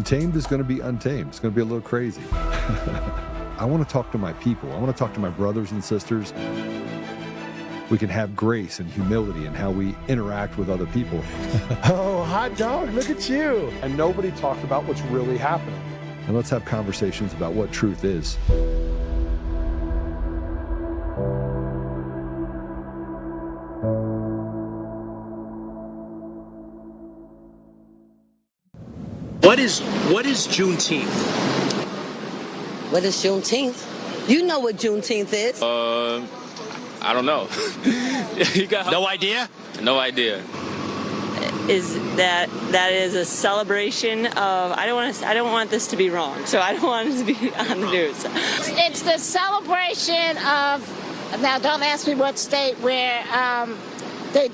Untamed is going to be untamed. It's going to be a little crazy. I want to talk to my people. I want to talk to my brothers and sisters. We can have grace and humility in how we interact with other people. Oh, hot dog, look at you. And nobody talked about what's really happening. And let's have conversations about what truth is. What is Juneteenth? What is Juneteenth? You know what Juneteenth is. I don't know. You got No idea? No idea. Is that is a celebration of I don't want this to be wrong, so I don't want it to be on the news. It's the celebration of, now don't ask me what state, where they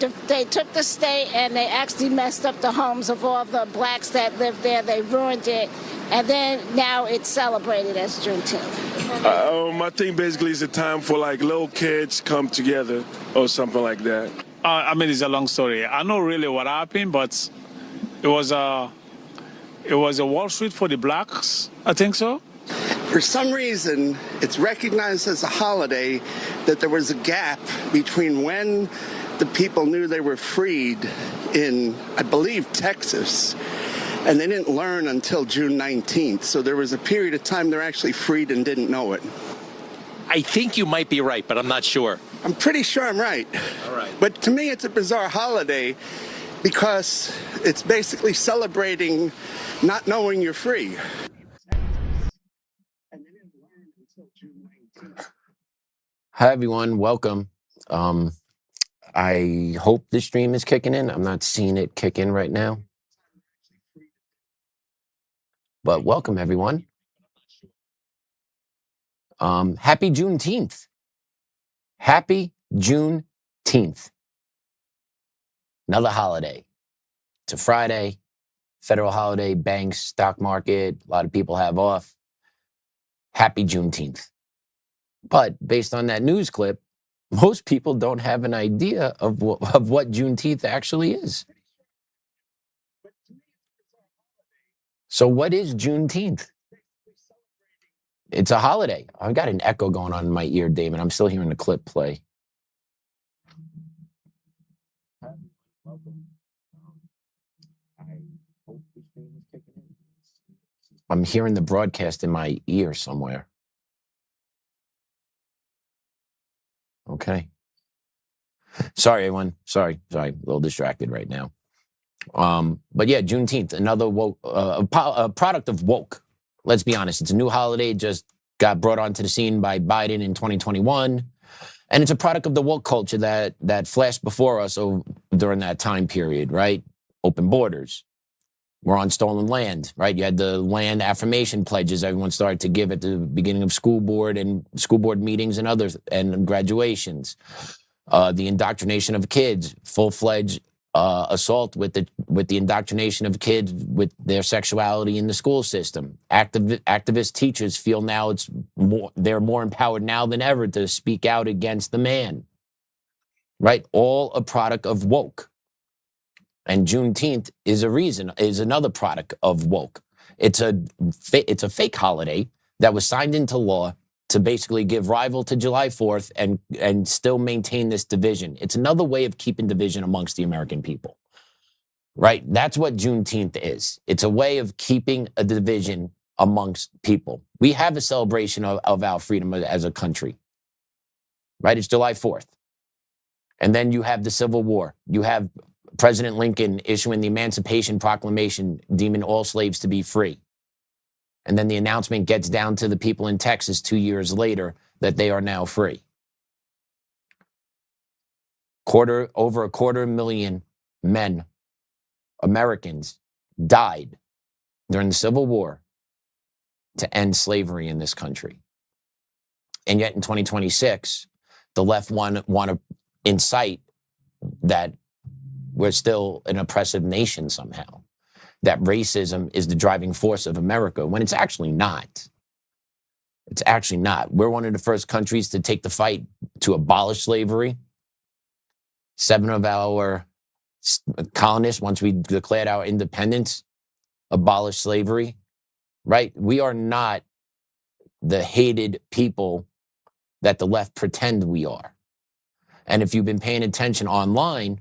took the state and they actually messed up the homes of all the blacks that lived there. They ruined it, and then now it's celebrated as Juneteenth. I think basically it's a time for like little kids come together or something like that. I mean, it's a long story. I know really what happened, but it was a Wall Street for the blacks. I think so. For some reason, it's recognized as a holiday that there was a gap between when the people knew they were freed in, I believe, Texas, and they didn't learn until June 19th. So there was a period of time they're actually freed and didn't know it. I think you might be right, but I'm not sure. I'm pretty sure I'm right. All right. But to me, it's a bizarre holiday because it's basically celebrating not knowing you're free. Hi, everyone. Welcome. I hope the stream is kicking in. I'm not seeing it kick in right now. But welcome, everyone. Happy Juneteenth. Happy Juneteenth. Another holiday. It's a Friday, federal holiday, banks, stock market, a lot of people have off. Happy Juneteenth. But based on that news clip, most people don't have an idea of what Juneteenth actually is. So what is Juneteenth? It's a holiday. I've got an echo going on in my ear, David. I'm still hearing the clip play. I'm hearing the broadcast in my ear somewhere. Okay. Sorry, everyone. Sorry. A little distracted right now. But yeah, Juneteenth, another woke, a product of woke. Let's be honest. It's a new holiday, just got brought onto the scene by Biden in 2021. And it's a product of the woke culture that flashed before us during that time period, right? Open borders. We're on stolen land, right? You had the land affirmation pledges everyone started to give at the beginning of school board meetings and others and graduations. The indoctrination of kids, full-fledged assault with the indoctrination of kids with their sexuality in the school system. Activist teachers feel now they're more empowered now than ever to speak out against the man, right? All a product of woke. And Juneteenth is another product of woke. It's a fake holiday that was signed into law to basically give rival to July 4th and still maintain this division. It's another way of keeping division amongst the American people, right? That's what Juneteenth is. It's a way of keeping a division amongst people. We have a celebration of our freedom as a country, right? It's July 4th. And then you have the Civil War. You have President Lincoln issuing the Emancipation Proclamation, deeming all slaves to be free. And then the announcement gets down to the people in Texas 2 years later that they are now free. Over 250,000 men, Americans, died during the Civil War to end slavery in this country. And yet in 2026, the left want to incite that we're still an oppressive nation somehow, that racism is the driving force of America, when it's actually not. It's actually not. We're one of the first countries to take the fight to abolish slavery. 7 of our colonists, once we declared our independence, abolished slavery right? We are not the hated people that the left pretend we are. And if you've been paying attention online,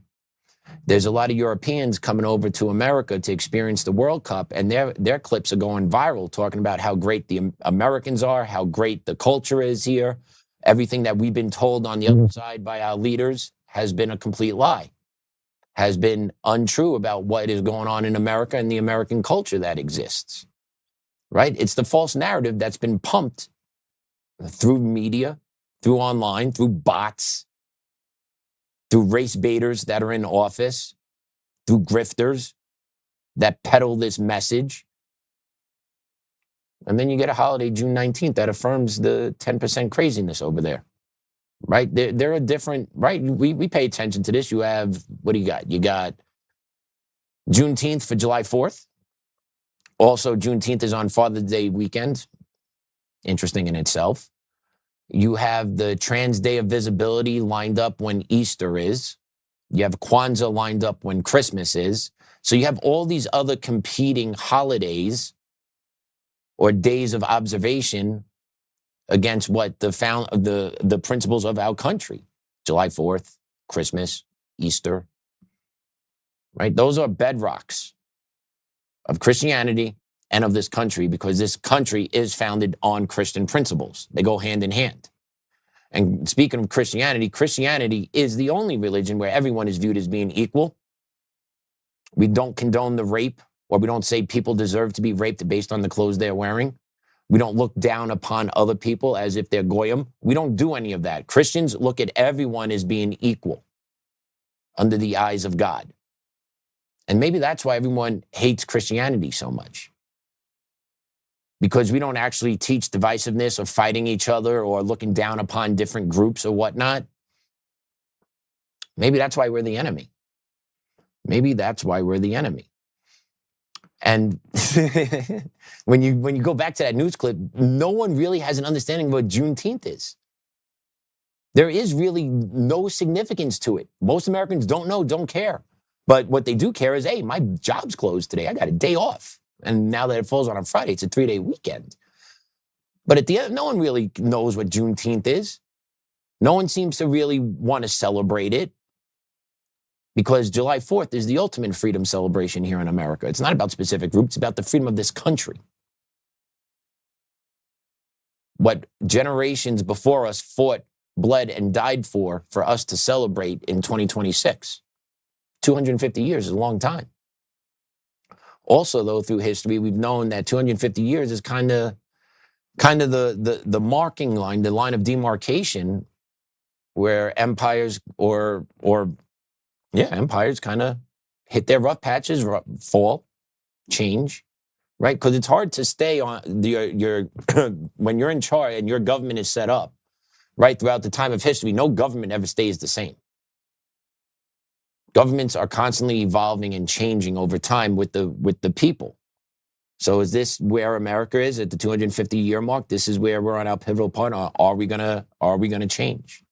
there's a lot of Europeans coming over to America to experience the World Cup, and their clips are going viral talking about how great the Americans are, how great the culture is here. Everything that we've been told on the other side by our leaders has been a complete lie, has been untrue about what is going on in America and the American culture that exists, right? It's the false narrative that's been pumped through media, through online, through bots, through race baiters that are in office, through grifters that peddle this message. And then you get a holiday, June 19th, that affirms the 10% craziness over there, right? There are different, right? We pay attention to this. You have, what do you got? You got Juneteenth for July 4th. Also, Juneteenth is on Father's Day weekend. Interesting in itself. You have the Trans Day of Visibility lined up when Easter is. You have Kwanzaa lined up when Christmas is. So you have all these other competing holidays or days of observation against what the principles of our country. July 4th, Christmas, Easter, right? Those are bedrocks of Christianity and of this country, because this country is founded on Christian principles. They go hand in hand. And speaking of Christianity, Christianity is the only religion where everyone is viewed as being equal. We don't condone the rape, or we don't say people deserve to be raped based on the clothes they're wearing. We don't look down upon other people as if they're goyim. We don't do any of that. Christians look at everyone as being equal under the eyes of God. And maybe that's why everyone hates Christianity so much. Because we don't actually teach divisiveness or fighting each other or looking down upon different groups or whatnot. Maybe that's why we're the enemy. Maybe that's why we're the enemy. And when you go back to that news clip, no one really has an understanding of what Juneteenth is. There is really no significance to it. Most Americans don't know, don't care. But what they do care is, hey, my job's closed today. I got a day off. And now that it falls on a Friday, it's a 3-day weekend. But at the end, no one really knows what Juneteenth is. No one seems to really want to celebrate it, because July 4th is the ultimate freedom celebration here in America. It's not about specific groups, it's about the freedom of this country. What generations before us fought, bled, and died for us to celebrate in 2026. 250 years is a long time. Also, though, through history, we've known that 250 years is kind of the marking line, the line of demarcation, where empires empires kind of hit their rough patches, fall, change, right? Because it's hard to stay on your when you're in charge and your government is set up, right? Throughout the time of history, no government ever stays the same. Governments are constantly evolving and changing over time with the people. So is this where America is at the 250-year mark? This is where we're on our pivotal point. Are we gonna change?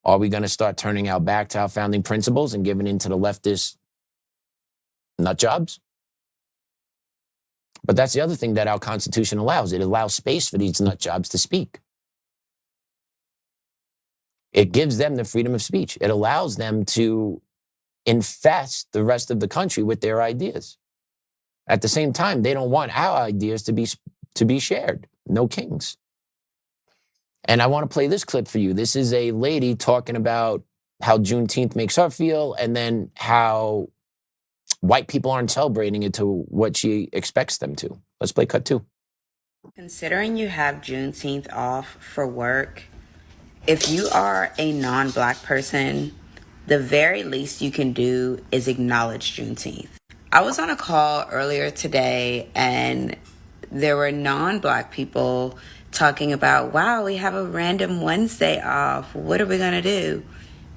Are we gonna start turning our back to our founding principles and giving in to the leftist nut jobs? But that's the other thing that our Constitution allows. It allows space for these nut jobs to speak. It gives them the freedom of speech. It allows them to infest the rest of the country with their ideas. At the same time, they don't want our ideas to be shared. No kings. And I want to play this clip for you. This is a lady talking about how Juneteenth makes her feel, and then how white people aren't celebrating it to what she expects them to. Let's play cut 2. Considering you have Juneteenth off for work, if you are a non-Black person, the very least you can do is acknowledge Juneteenth. I was on a call earlier today, and there were non-Black people talking about, wow, we have a random Wednesday off. What are we going to do?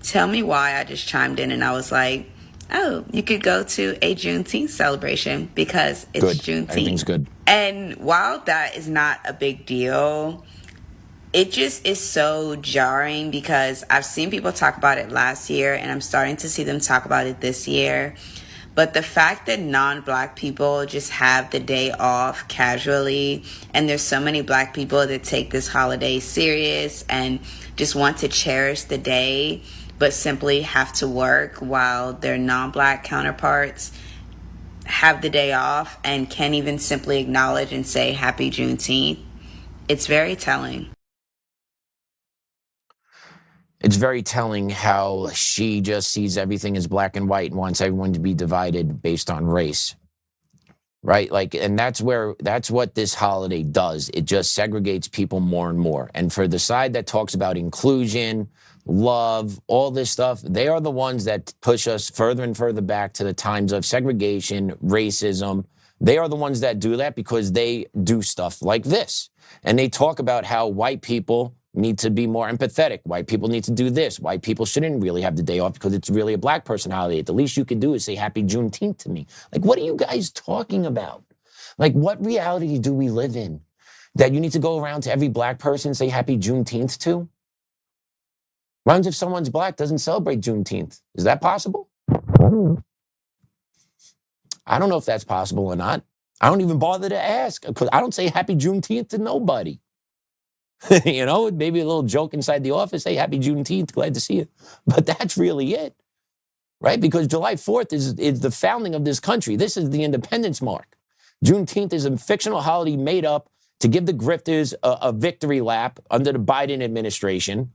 Tell me why. I just chimed in and I was like, oh, you could go to a Juneteenth celebration because it's good. Juneteenth. Everything's good. And while that is not a big deal, it just is so jarring, because I've seen people talk about it last year and I'm starting to see them talk about it this year. But the fact that non-black people just have the day off casually, and there's so many black people that take this holiday serious and just want to cherish the day, but simply have to work while their non-black counterparts have the day off and can't even simply acknowledge and say Happy Juneteenth, it's very telling. It's very telling how she just sees everything as black and white and wants everyone to be divided based on race. Right? Like, and that's what this holiday does. It just segregates people more and more. And for the side that talks about inclusion, love, all this stuff, they are the ones that push us further and further back to the times of segregation, racism. They are the ones that do that because they do stuff like this. And they talk about how white people need to be more empathetic. White people need to do this. White people shouldn't really have the day off because it's really a black person holiday. The least you can do is say Happy Juneteenth to me. Like, what are you guys talking about? Like, what reality do we live in that you need to go around to every black person and say Happy Juneteenth to? What happens if someone's black doesn't celebrate Juneteenth? Is that possible? I don't know if that's possible or not. I don't even bother to ask because I don't say Happy Juneteenth to nobody. You know, maybe a little joke inside the office. Hey, Happy Juneteenth, glad to see you. But that's really it, right? Because July 4th is the founding of this country. This is the independence mark. Juneteenth is a fictional holiday made up to give the grifters a victory lap under the Biden administration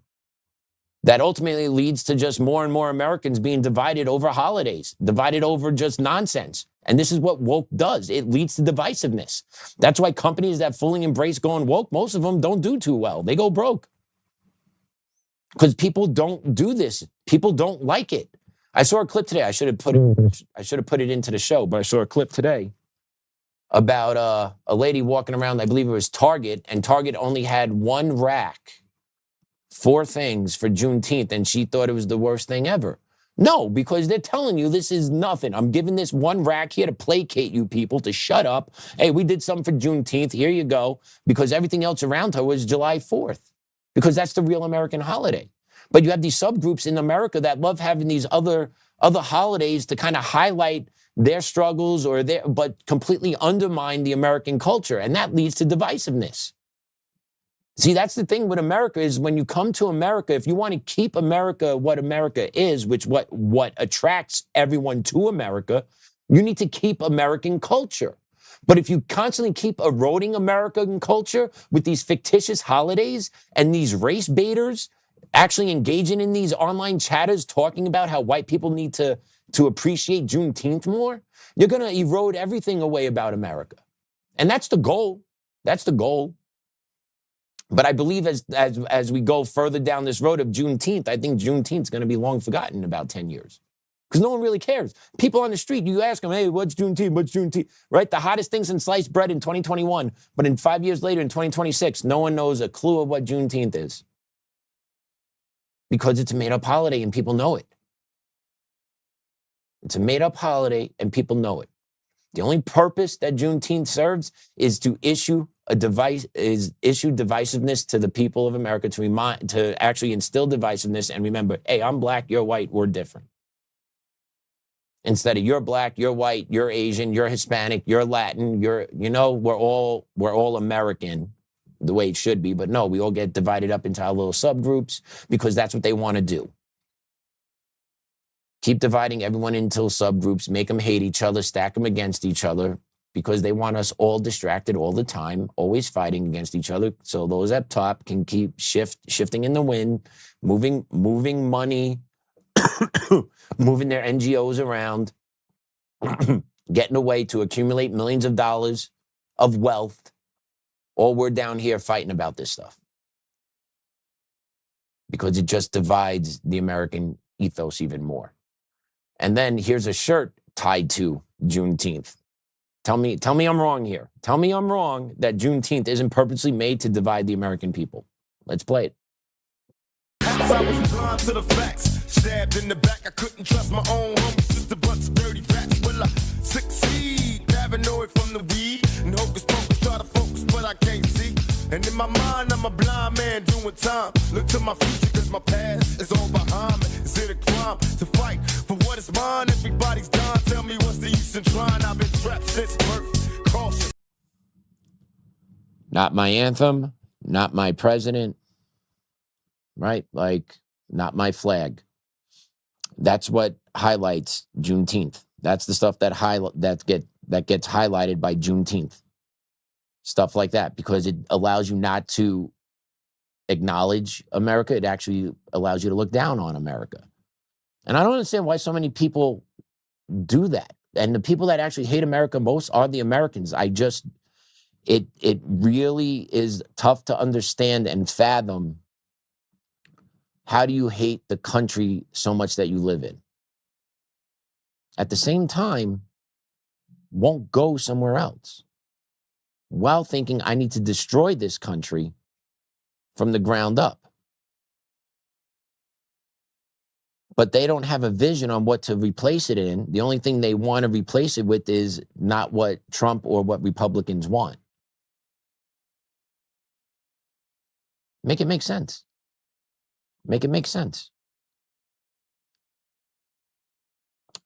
that ultimately leads to just more and more Americans being divided over holidays, divided over just nonsense. And this is what woke does. It leads to divisiveness. That's why companies that fully embrace going woke, most of them don't do too well. They go broke. Because people don't do this. People don't like it. I saw a clip today. I should have put it into the show, but I saw a clip today about a lady walking around, I believe it was Target, and Target only had one rack, 4 things for Juneteenth, and she thought it was the worst thing ever. No, because they're telling you this is nothing. I'm giving this one rack here to placate you people, to shut up. Hey, we did something for Juneteenth. Here you go. Because everything else around her was July 4th. Because that's the real American holiday. But you have these subgroups in America that love having these other holidays to kind of highlight their struggles but completely undermine the American culture. And that leads to divisiveness. See, that's the thing with America is when you come to America, if you want to keep America what America is, which what attracts everyone to America, you need to keep American culture. But if you constantly keep eroding American culture with these fictitious holidays and these race baiters actually engaging in these online chatters talking about how white people need to appreciate Juneteenth more, you're going to erode everything away about America. And that's the goal. That's the goal. But I believe as we go further down this road of Juneteenth, I think Juneteenth is going to be long forgotten in about 10 years. Because no one really cares. People on the street, you ask them, hey, what's Juneteenth? What's Juneteenth? Right? The hottest thing since sliced bread in 2021. But in 5 years later, in 2026, no one knows a clue of what Juneteenth is. Because it's a made-up holiday and people know it. It's a made-up holiday and people know it. The only purpose that Juneteenth serves is to issue divisiveness to the people of America, to actually instill divisiveness and remember, hey, I'm black, you're white, we're different. Instead of you're black, you're white, you're Asian, you're Hispanic, you're Latin, we're all American the way it should be. But no, we all get divided up into our little subgroups because that's what they want to do. Keep dividing everyone into subgroups, make them hate each other, stack them against each other, because they want us all distracted all the time, always fighting against each other. So those up top can keep shifting in the wind, moving money, moving their NGOs around, getting away to accumulate millions of dollars of wealth. All we're down here fighting about this stuff. Because it just divides the American ethos even more. And then here's a shirt tied to Juneteenth. Tell me I'm wrong here. Tell me I'm wrong that Juneteenth isn't purposely made to divide the American people. Let's play it. I was blind to the facts. Stabbed in the back, I couldn't trust my own homies. Just a bunch of dirty facts. Will I succeed? Paranoid from the weed. And hocus pocus, try to focus, but I can't see. And in my mind, I'm a blind man doing time. Look to my future, cause my past is all behind me. Is it a crime to fight for what is mine? Everybody's dying. Tell me what's the use in trying? I've been trapped since birth. Caution. Not my anthem, not my president, right? Like, not my flag. That's what highlights Juneteenth. That's the stuff that gets highlighted by Juneteenth. Stuff like that, because it allows you not to acknowledge America. It actually allows you to look down on America. And I don't understand why so many people do that. And the people that actually hate America most are the Americans. It really is tough to understand and fathom. How do you hate the country so much that you live in? At the same time, won't go somewhere else while thinking I need to destroy this country from the ground up. But they don't have a vision on what to replace it in. The only thing they want to replace it with is not what Trump or what Republicans want. Make it make sense. Make it make sense.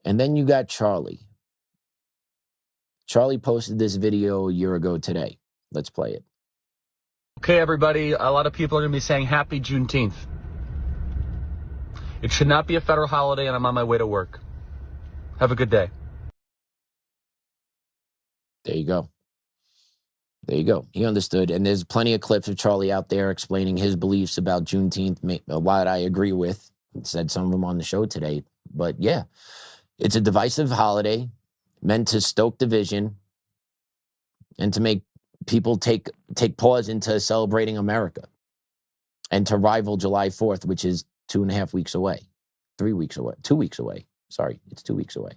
And then you got Charlie. Charlie posted this video a year ago today. Let's play it. Okay, everybody, a lot of people are going to be saying Happy Juneteenth. It should not be a federal holiday, and I'm on my way to work. Have a good day. There you go. There you go. He understood. And there's plenty of clips of Charlie out there explaining his beliefs about Juneteenth, a lot I agree with. Said some of them on the show today. But yeah, it's a divisive holiday meant to stoke division and to make people take pause into celebrating America and to rival July 4th, which is 2.5 weeks away, 3 weeks away, 2 weeks away. Sorry, it's 2 weeks away.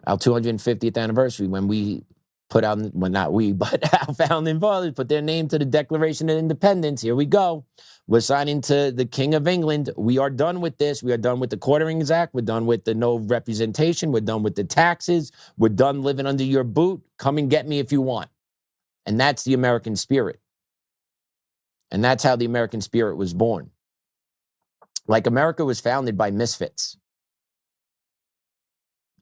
Our 250th anniversary, when we put out, well, not we, but our founding fathers put their name to the Declaration of Independence. Here we go. We're signing to the King of England. We are done with this. We are done with the Quarterings Act. We're done with the no representation. We're done with the taxes. We're done living under your boot. Come and get me if you want. And that's the American spirit. And that's how the American spirit was born. Like, America was founded by misfits.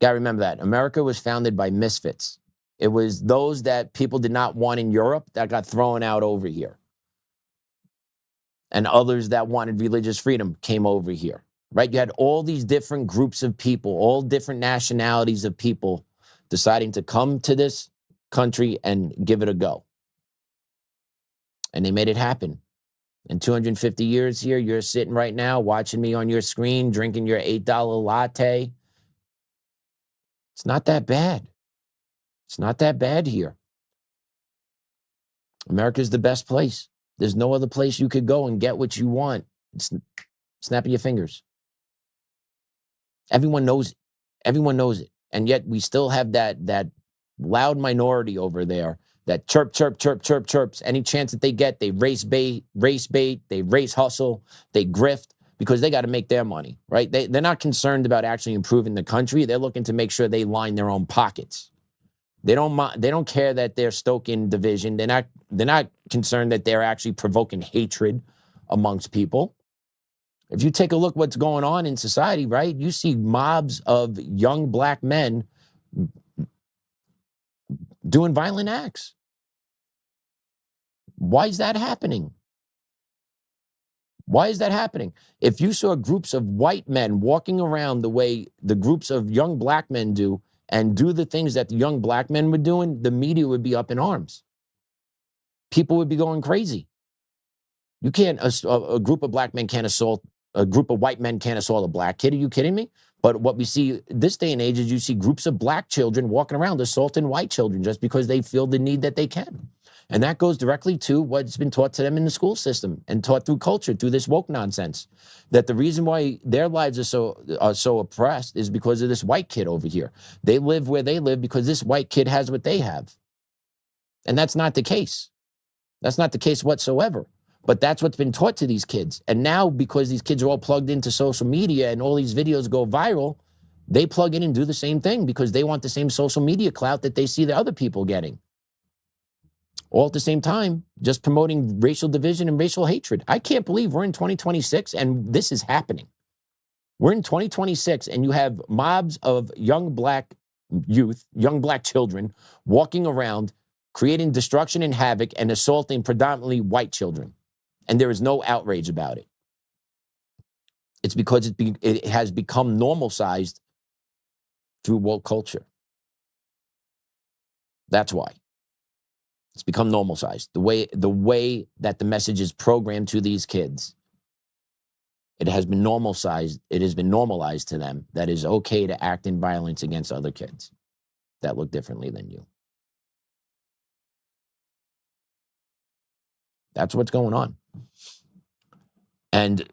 Got to remember that. America was founded by misfits. It was those that people did not want in Europe that got thrown out over here. And others that wanted religious freedom came over here, right? You had all these different groups of people, all different nationalities of people deciding to come to this country and give it a go. And they made it happen. In 250 years here, you're sitting right now watching me on your screen, drinking your $8 latte. It's not that bad. It's not that bad here. America's the best place. There's no other place you could go and get what you want. It's snapping your fingers. Everyone knows it. Everyone knows it. And yet we still have that loud minority over there that chirps. Any chance that they get, they race bait, they race hustle, they grift, because they got to make their money, right? They're not concerned about actually improving the country. They're looking to make sure they line their own pockets. They don't care that they're stoking division. They're not concerned that they're actually provoking hatred amongst people. If you take a look what's going on in society, right? You see mobs of young black men doing violent acts. Why is that happening? Why is that happening? If you saw groups of white men walking around the way the groups of young black men do, and do the things that the young black men were doing, the media would be up in arms. People would be going crazy. You can't, a group of black men can't assault, a group of white men can't assault a black kid. Are you kidding me? But what we see this day and age is you see groups of black children walking around assaulting white children just because they feel the need that they can. And that goes directly to what's been taught to them in the school system and taught through culture, through this woke nonsense. That the reason why their lives are so oppressed is because of this white kid over here. They live where they live because this white kid has what they have. And that's not the case. That's not the case whatsoever. But that's what's been taught to these kids. And now, because these kids are all plugged into social media and all these videos go viral, they plug in and do the same thing because they want the same social media clout that they see the other people getting. all at the same time just promoting racial division and racial hatred. I can't believe we're in 2026 and this is happening. We're in 2026 and you have mobs of young black youth, young black children walking around creating destruction and havoc and assaulting predominantly white children. And there is no outrage about it. It's because it has become normal-sized through woke culture. That's why. It's become normal-sized. The way that the message is programmed to these kids, it has been normalized. It has been normalized to them that it's okay to act in violence against other kids that look differently than you. That's what's going on. And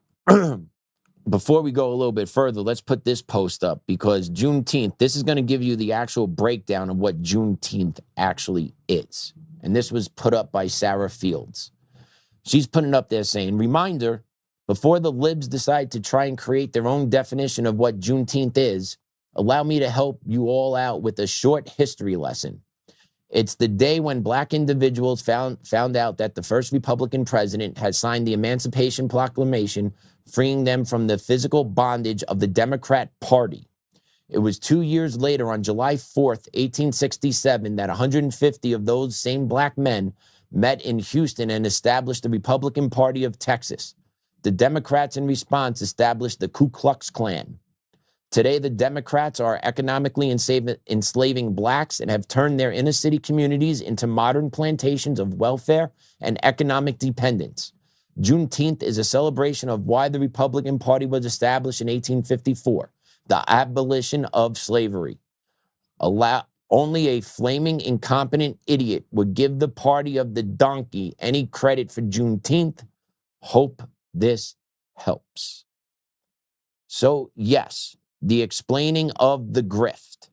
before we go a little bit further, let's put this post up because Juneteenth, this is going to give you the actual breakdown of what Juneteenth actually is. And this was put up by Sarah Fields. She's putting it up there saying, reminder, before the libs decide to try and create their own definition of what Juneteenth is, allow me to help you all out with a short history lesson. It's the day when black individuals found out that the first Republican president had signed the Emancipation Proclamation, freeing them from the physical bondage of the Democrat Party. It was 2 years later, on July 4th, 1867, that 150 of those same black men met in Houston and established the Republican Party of Texas. The Democrats, in response, established the Ku Klux Klan. Today, the Democrats are economically enslaving blacks and have turned their inner city communities into modern plantations of welfare and economic dependence. Juneteenth is a celebration of why the Republican Party was established in 1854, the abolition of slavery. Only a flaming incompetent idiot would give the party of the donkey any credit for Juneteenth. Hope this helps. So, yes, the explaining of the grift,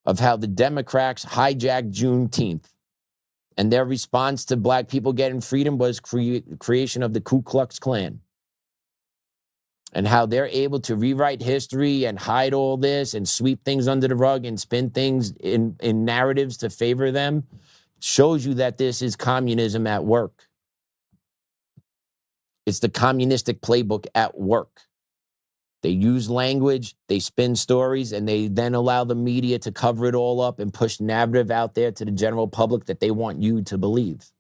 of how the Democrats hijacked Juneteenth and their response to black people getting freedom was creation of the Ku Klux Klan. And how they're able to rewrite history and hide all this and sweep things under the rug and spin things in narratives to favor them shows you that this is communism at work. It's the communistic playbook at work. They use language, they spin stories, and they then allow the media to cover it all up and push narrative out there to the general public that they want you to believe.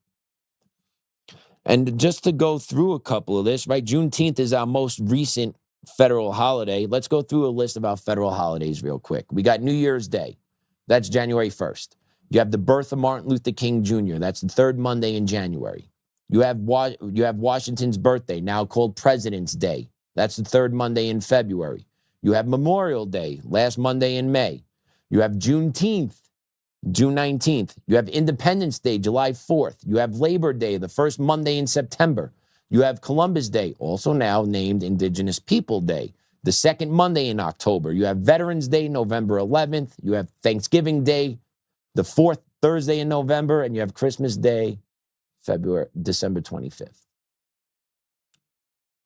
And just to go through a couple of this, right? Juneteenth is our most recent federal holiday. Let's go through a list of our federal holidays real quick. We got New Year's Day. That's January 1st. You have the birth of Martin Luther King Jr. That's the third Monday in January. You have Washington's birthday, now called President's Day. That's the third Monday in February. You have Memorial Day, last Monday in May. You have Juneteenth, June 19th. You have Independence Day, July 4th. You have Labor Day, the first Monday in September. You have Columbus Day, also now named Indigenous People Day, the second Monday in October. You have Veterans Day, November 11th. You have Thanksgiving Day, the fourth Thursday in November. And you have Christmas Day, December 25th.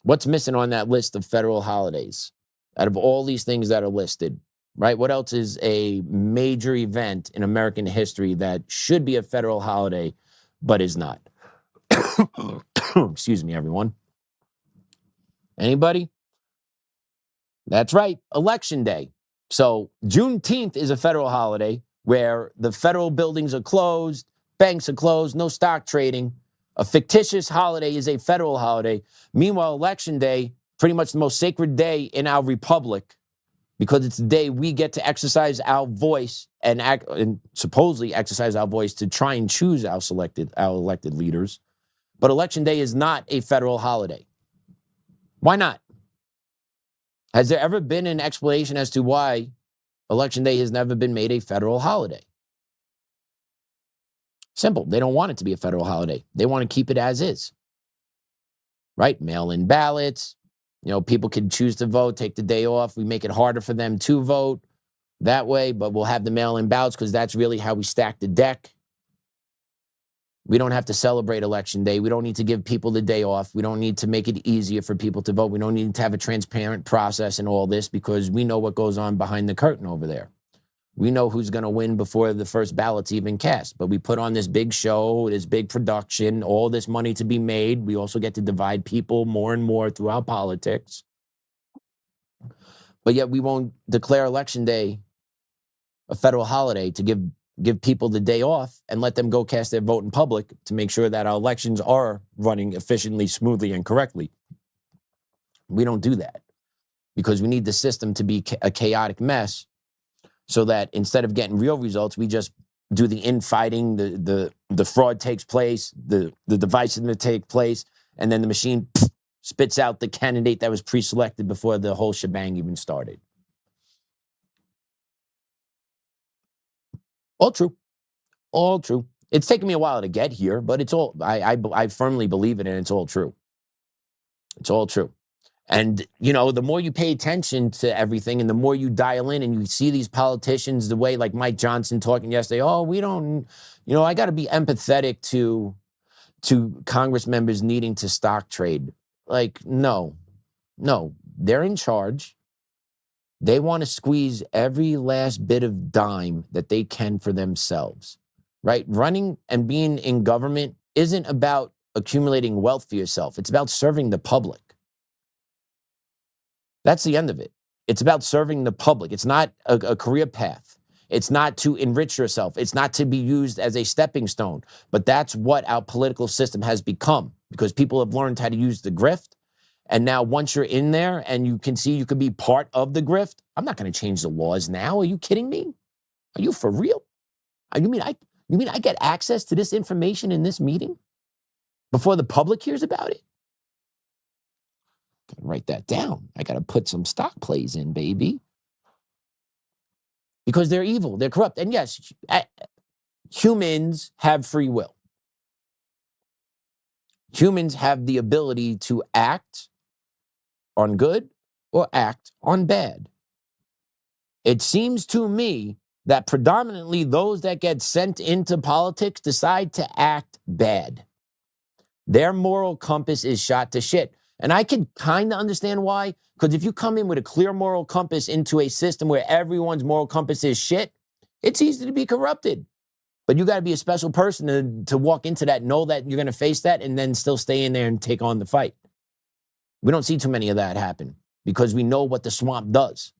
What's missing on that list of federal holidays out of all these things that are listed, right? What else is a major event in American history that should be a federal holiday but is not? Excuse me, everyone. Anybody? That's right, Election Day. So Juneteenth is a federal holiday where the federal buildings are closed, banks are closed, no stock trading. A fictitious holiday is a federal holiday. Meanwhile, Election Day, pretty much the most sacred day in our republic, because it's the day we get to exercise our voice and supposedly exercise our voice to try and choose our elected leaders. But Election Day is not a federal holiday. Why not? Has there ever been an explanation as to why Election Day has never been made a federal holiday? Simple. They don't want it to be a federal holiday. They want to keep it as is. Right? Mail-in ballots. People can choose to vote, take the day off. We make it harder for them to vote that way, but we'll have the mail-in ballots because that's really how we stack the deck. We don't have to celebrate Election Day. We don't need to give people the day off. We don't need to make it easier for people to vote. We don't need to have a transparent process and all this because we know what goes on behind the curtain over there. We know who's going to win before the first ballot's even cast. But we put on this big show, this big production, all this money to be made. We also get to divide people more and more throughout politics. But yet we won't declare Election Day a federal holiday to give people the day off and let them go cast their vote in public to make sure that our elections are running efficiently, smoothly, and correctly. We don't do that because we need the system to be a chaotic mess so that instead of getting real results, we just do the infighting, the fraud takes place, the divisiveness takes place, and then the machine spits out the candidate that was pre-selected before the whole shebang even started. All true. All true. It's taken me a while to get here, but it's all, I firmly believe it, and it's all true. It's all true. And, you know, the more you pay attention to everything and the more you dial in and you see these politicians the way like Mike Johnson talking yesterday, oh, we don't, you know, I got to be empathetic to Congress members needing to stock trade. Like, no, they're in charge. They want to squeeze every last bit of dime that they can for themselves, right? Running and being in government isn't about accumulating wealth for yourself. It's about serving the public. That's the end of it. It's about serving the public. It's not a career path. It's not to enrich yourself. It's not to be used as a stepping stone. But that's what our political system has become because people have learned how to use the grift. And now once you're in there and you can see you could be part of the grift, I'm not going to change the laws now. Are you kidding me? Are you for real? You mean I get access to this information in this meeting before the public hears about it? Gotta write that down. I got to put some stock plays in, baby. Because they're evil. They're corrupt. And yes, humans have free will. Humans have the ability to act on good or act on bad. It seems to me that predominantly those that get sent into politics decide to act bad. Their moral compass is shot to shit. And I can kind of understand why, because if you come in with a clear moral compass into a system where everyone's moral compass is shit, it's easy to be corrupted. But you got to be a special person to walk into that, know that you're going to face that, and then still stay in there and take on the fight. We don't see too many of that happen because we know what the swamp does.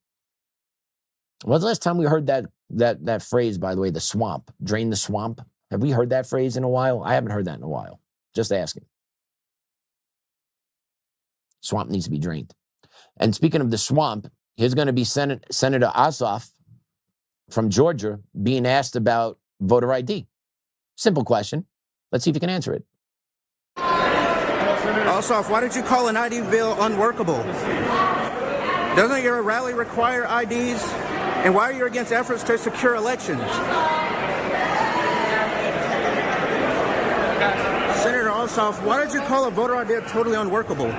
When's the last time we heard that phrase, by the way, the swamp, drain the swamp? Have we heard that phrase in a while? I haven't heard that in a while. Just asking. Swamp needs to be drained. And speaking of the swamp, here's going to be Senator Ossoff from Georgia being asked about voter ID. Simple question. Let's see if you can answer it. Ossoff, why did you call an ID bill unworkable? Doesn't your rally require IDs? And why are you against efforts to secure elections? Senator Ossoff, why did you call a voter ID totally unworkable?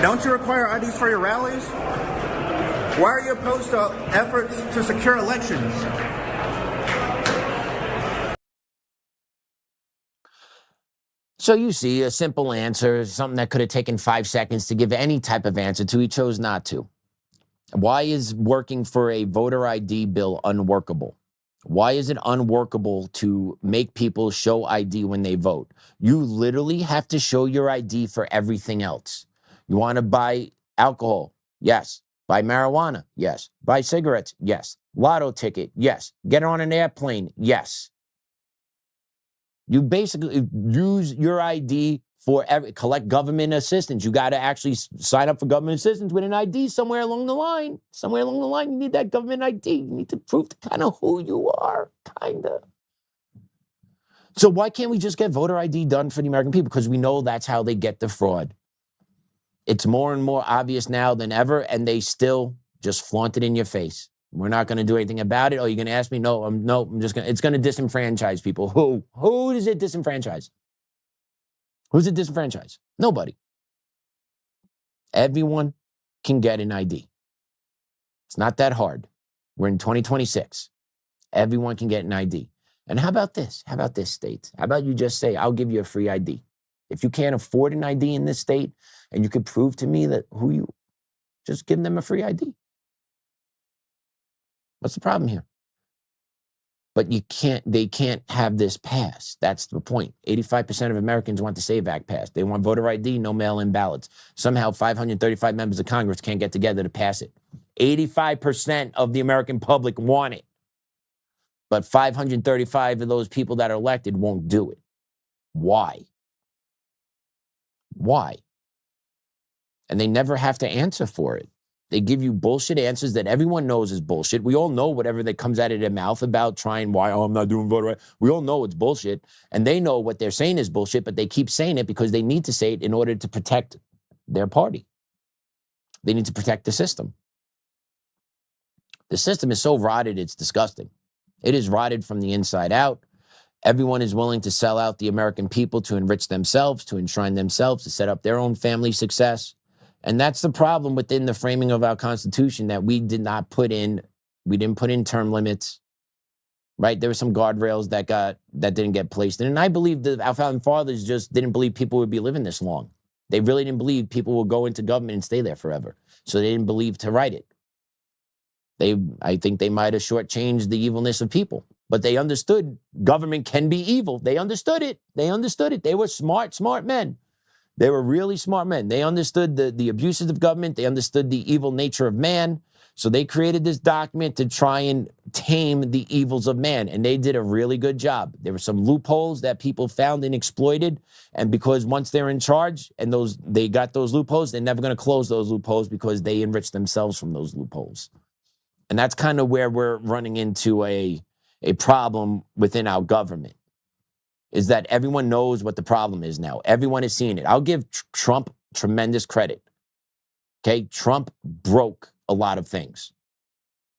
Don't you require IDs for your rallies? Why are you opposed to efforts to secure elections? So you see, a simple answer, something that could have taken 5 seconds to give any type of answer to, he chose not to. Why is working for a voter ID bill unworkable? Why is it unworkable to make people show ID when they vote? You literally have to show your ID for everything else. You want to buy alcohol? Yes. Buy marijuana? Yes. Buy cigarettes? Yes. Lotto ticket? Yes. Get on an airplane? Yes. You basically use your ID for collect government assistance. You got to actually sign up for government assistance with an ID somewhere along the line. Somewhere along the line, you need that government ID. You need to prove kind of who you are, kind of. So why can't we just get voter ID done for the American people? Because we know that's how they get the fraud. It's more and more obvious now than ever, and they still just flaunt it in your face. We're not going to do anything about it. Oh, you're going to ask me? No, I'm just going to, it's going to disenfranchise people. Who does it disenfranchise? Who's it disenfranchise? Nobody. Everyone can get an ID. It's not that hard. We're in 2026. Everyone can get an ID. And how about this? How about this, states? How about you just say, I'll give you a free ID. If you can't afford an ID in this state and you could prove to me that just give them a free ID. What's the problem here? But they can't have this pass. That's the point. 85% of Americans want the SAVE Act passed. They want voter ID, no mail-in ballots. Somehow 535 members of Congress can't get together to pass it. 85% of the American public want it. But 535 of those people that are elected won't do it. Why? Why? And they never have to answer for it. They give you bullshit answers that everyone knows is bullshit. We all know whatever that comes out of their mouth about trying why, I'm not doing voter ID. We all know it's bullshit. And they know what they're saying is bullshit, but they keep saying it because they need to say it in order to protect their party. They need to protect the system. The system is so rotted, it's disgusting. It is rotted from the inside out. Everyone is willing to sell out the American people to enrich themselves, to enshrine themselves, to set up their own family success. And that's the problem within the framing of our Constitution, that we didn't put in term limits, right? There were some guardrails that didn't get placed in. And I believe that our founding fathers just didn't believe people would be living this long. They really didn't believe people would go into government and stay there forever. So they didn't believe to write it. I think they might have shortchanged the evilness of people, but they understood government can be evil. They understood it. They were smart men. They were really smart men. They understood the abuses of government. They understood the evil nature of man. So they created this document to try and tame the evils of man. And they did a really good job. There were some loopholes that people found and exploited. And because once they're in charge and they got those loopholes, they're never going to close those loopholes because they enriched themselves from those loopholes. And that's kind of where we're running into a problem within our government, is that everyone knows what the problem is now. Everyone is seeing it. I'll give Trump tremendous credit. Okay, Trump broke a lot of things.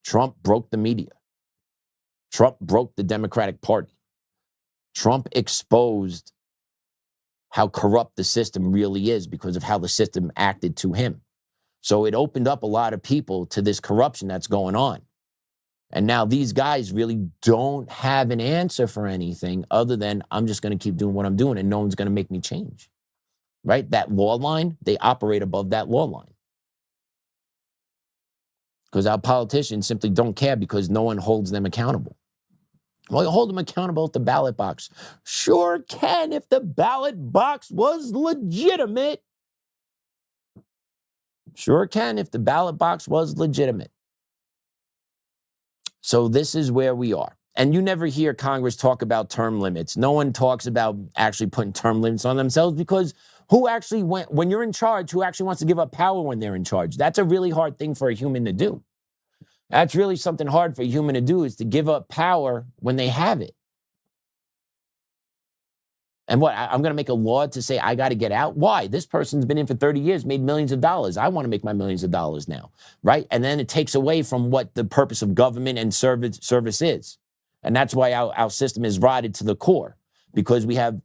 Trump broke the media. Trump broke the Democratic Party. Trump exposed how corrupt the system really is because of how the system acted to him. So it opened up a lot of people to this corruption that's going on. And now these guys really don't have an answer for anything other than I'm just going to keep doing what I'm doing and no one's going to make me change. Right? That law line, they operate above that law line. Because our politicians simply don't care because no one holds them accountable. Well, you hold them accountable at the ballot box. Sure can if the ballot box was legitimate. Sure can if the ballot box was legitimate. So this is where we are. And you never hear Congress talk about term limits. No one talks about actually putting term limits on themselves because when you're in charge, who actually wants to give up power when they're in charge? That's a really hard thing for a human to do. That's really something hard for a human to do, is to give up power when they have it. And what, I'm going to make a law to say I got to get out? Why? This person's been in for 30 years, made millions of dollars. I want to make my millions of dollars now, right? And then it takes away from what the purpose of government and service is. And that's why our system is rotted to the core, because we have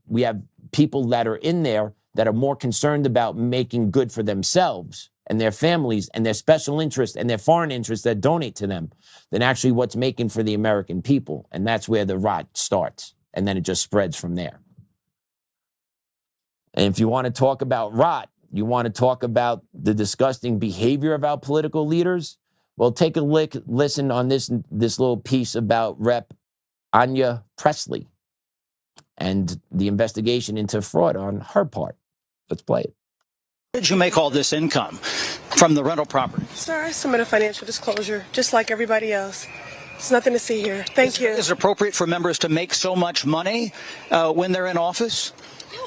people that are in there that are more concerned about making good for themselves and their families and their special interests and their foreign interests that donate to them than actually what's making for the American people. And that's where the rot starts. And then it just spreads from there. And if you want to talk about rot, you want to talk about the disgusting behavior of our political leaders, well, take a listen on this little piece about Rep. Ayanna Pressley and the investigation into fraud on her part. Let's play it. How did you make all this income from the rental property? Sir, I submit a financial disclosure, just like everybody else. There's nothing to see here. Thank you. Is it appropriate for members to make so much money when they're in office?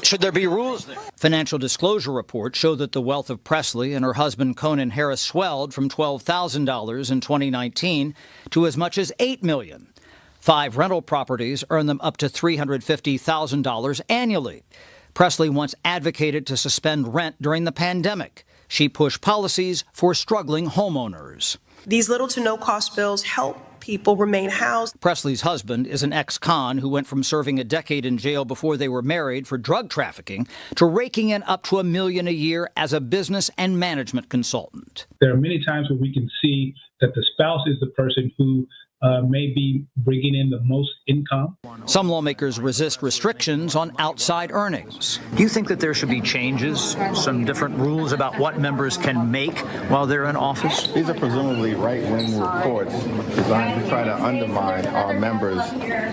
Should there be rules there? Financial disclosure reports show that the wealth of Pressley and her husband Conan Harris swelled from $12,000 in 2019 to as much as $8 million. 5 rental properties earn them up to $350,000 annually. Pressley once advocated to suspend rent during the pandemic. She pushed policies for struggling homeowners. These little to no cost bills help people remain housed. Pressley's husband is an ex-con who went from serving a decade in jail before they were married for drug trafficking to raking in up to $1 million a year as a business and management consultant. There are many times where we can see that the spouse is the person who may be bringing in the most income. Some lawmakers resist restrictions on outside earnings. Do you think that there should be changes, some different rules about what members can make while they're in office? These are presumably right-wing reports designed to try to undermine our members,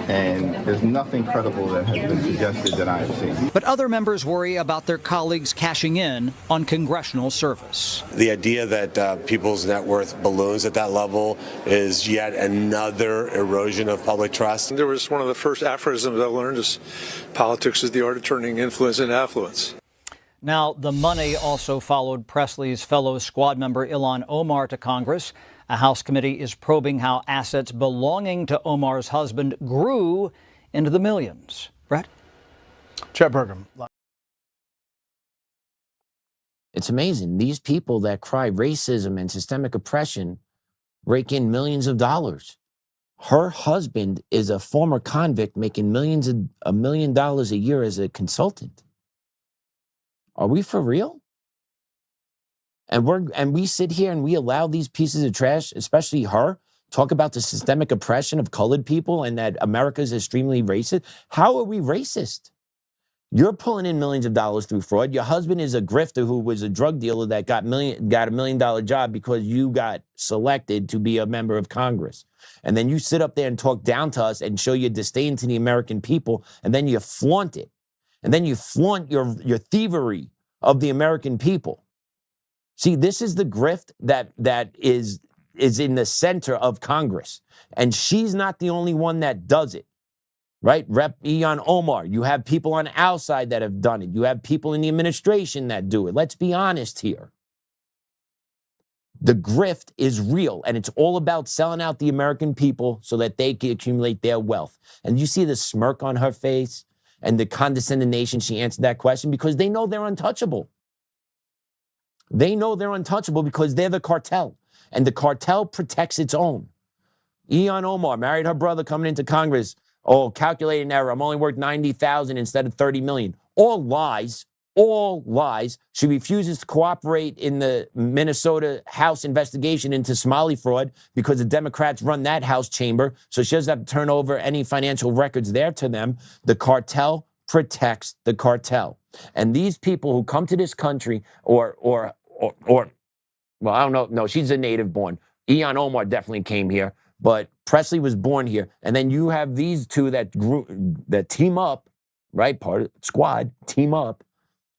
and there's nothing credible that has been suggested that I have seen. But other members worry about their colleagues cashing in on congressional service. The idea that people's net worth balloons at that level is yet another erosion of public trust. There was one of the first aphorisms I learned is politics is the art of turning influence into affluence. Now, the money also followed Pressley's fellow squad member Ilhan Omar to Congress. A House committee is probing how assets belonging to Omar's husband grew into the millions. Brett? Chet Burgum. It's amazing. These people that cry racism and systemic oppression rake in millions of dollars. Her husband is a former convict making $1 million a year as a consultant. Are we for real? And we sit here and we allow these pieces of trash, especially her, talk about the systemic oppression of colored people and that America is extremely racist. How are we racist? You're pulling in millions of dollars through fraud. Your husband is a grifter who was a drug dealer that got a $1 million job because you got selected to be a member of Congress. And then you sit up there and talk down to us and show your disdain to the American people, and then you flaunt it. And then you flaunt your thievery of the American people. See, this is the grift that is in the center of Congress. And she's not the only one that does it. Right? Rep. Ilhan Omar, you have people on our side that have done it. You have people in the administration that do it. Let's be honest here. The grift is real, and it's all about selling out the American people so that they can accumulate their wealth. And you see the smirk on her face and the condescension she answered that question because they know they're untouchable. They know they're untouchable because they're the cartel, and the cartel protects its own. Ilhan Omar married her brother coming into Congress. Oh, calculated error. I'm only worth $90,000 instead of $30 million. All lies. All lies. She refuses to cooperate in the Minnesota House investigation into Somali fraud because the Democrats run that House chamber, so she doesn't have to turn over any financial records there to them. The cartel protects the cartel. And these people who come to this country or well, I don't know. No, she's a native born. Ilhan Omar definitely came here. But Pressley was born here. And then you have these two that team up, right? Part of the squad, team up,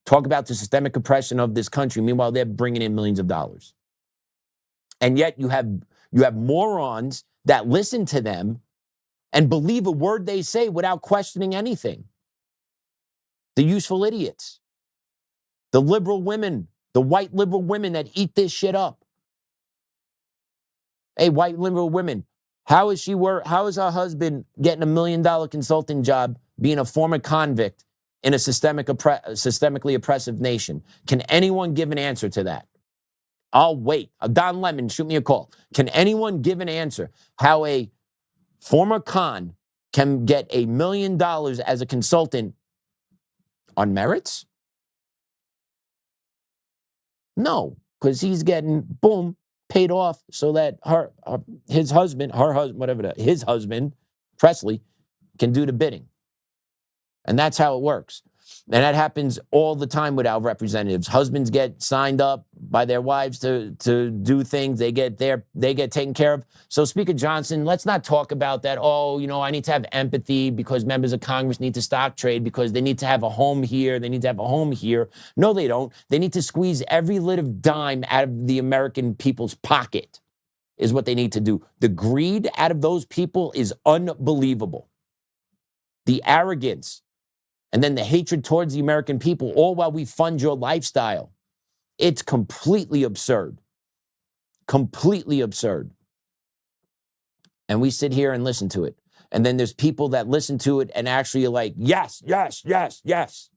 talk about the systemic oppression of this country. Meanwhile, they're bringing in millions of dollars. And yet you have morons that listen to them and believe a word they say without questioning anything. The useful idiots. The liberal women, the white liberal women that eat this shit up. Hey, white liberal women, how is her husband getting $1 million consulting job being a former convict in a systemically oppressive nation? Can anyone give an answer to that? I'll wait. Don Lemon, shoot me a call. Can anyone give an answer how a former con can get $1 million as a consultant on merits? No, because he's getting, boom, paid off so that his husband, Pressley, can do the bidding. And that's how it works. And that happens all the time with our representatives. Husbands get signed up by their wives to do things. They get taken care of. So Speaker Johnson, let's not talk about that. Oh, I need to have empathy because members of Congress need to stock trade because they need to have a home here. They need to have a home here. No, they don't. They need to squeeze every lit of dime out of the American people's pocket is what they need to do. The greed out of those people is unbelievable. The arrogance. And then the hatred towards the American people, all while we fund your lifestyle. It's completely absurd. Completely absurd. And we sit here and listen to it. And then there's people that listen to it and actually are like, yes, yes, yes, yes.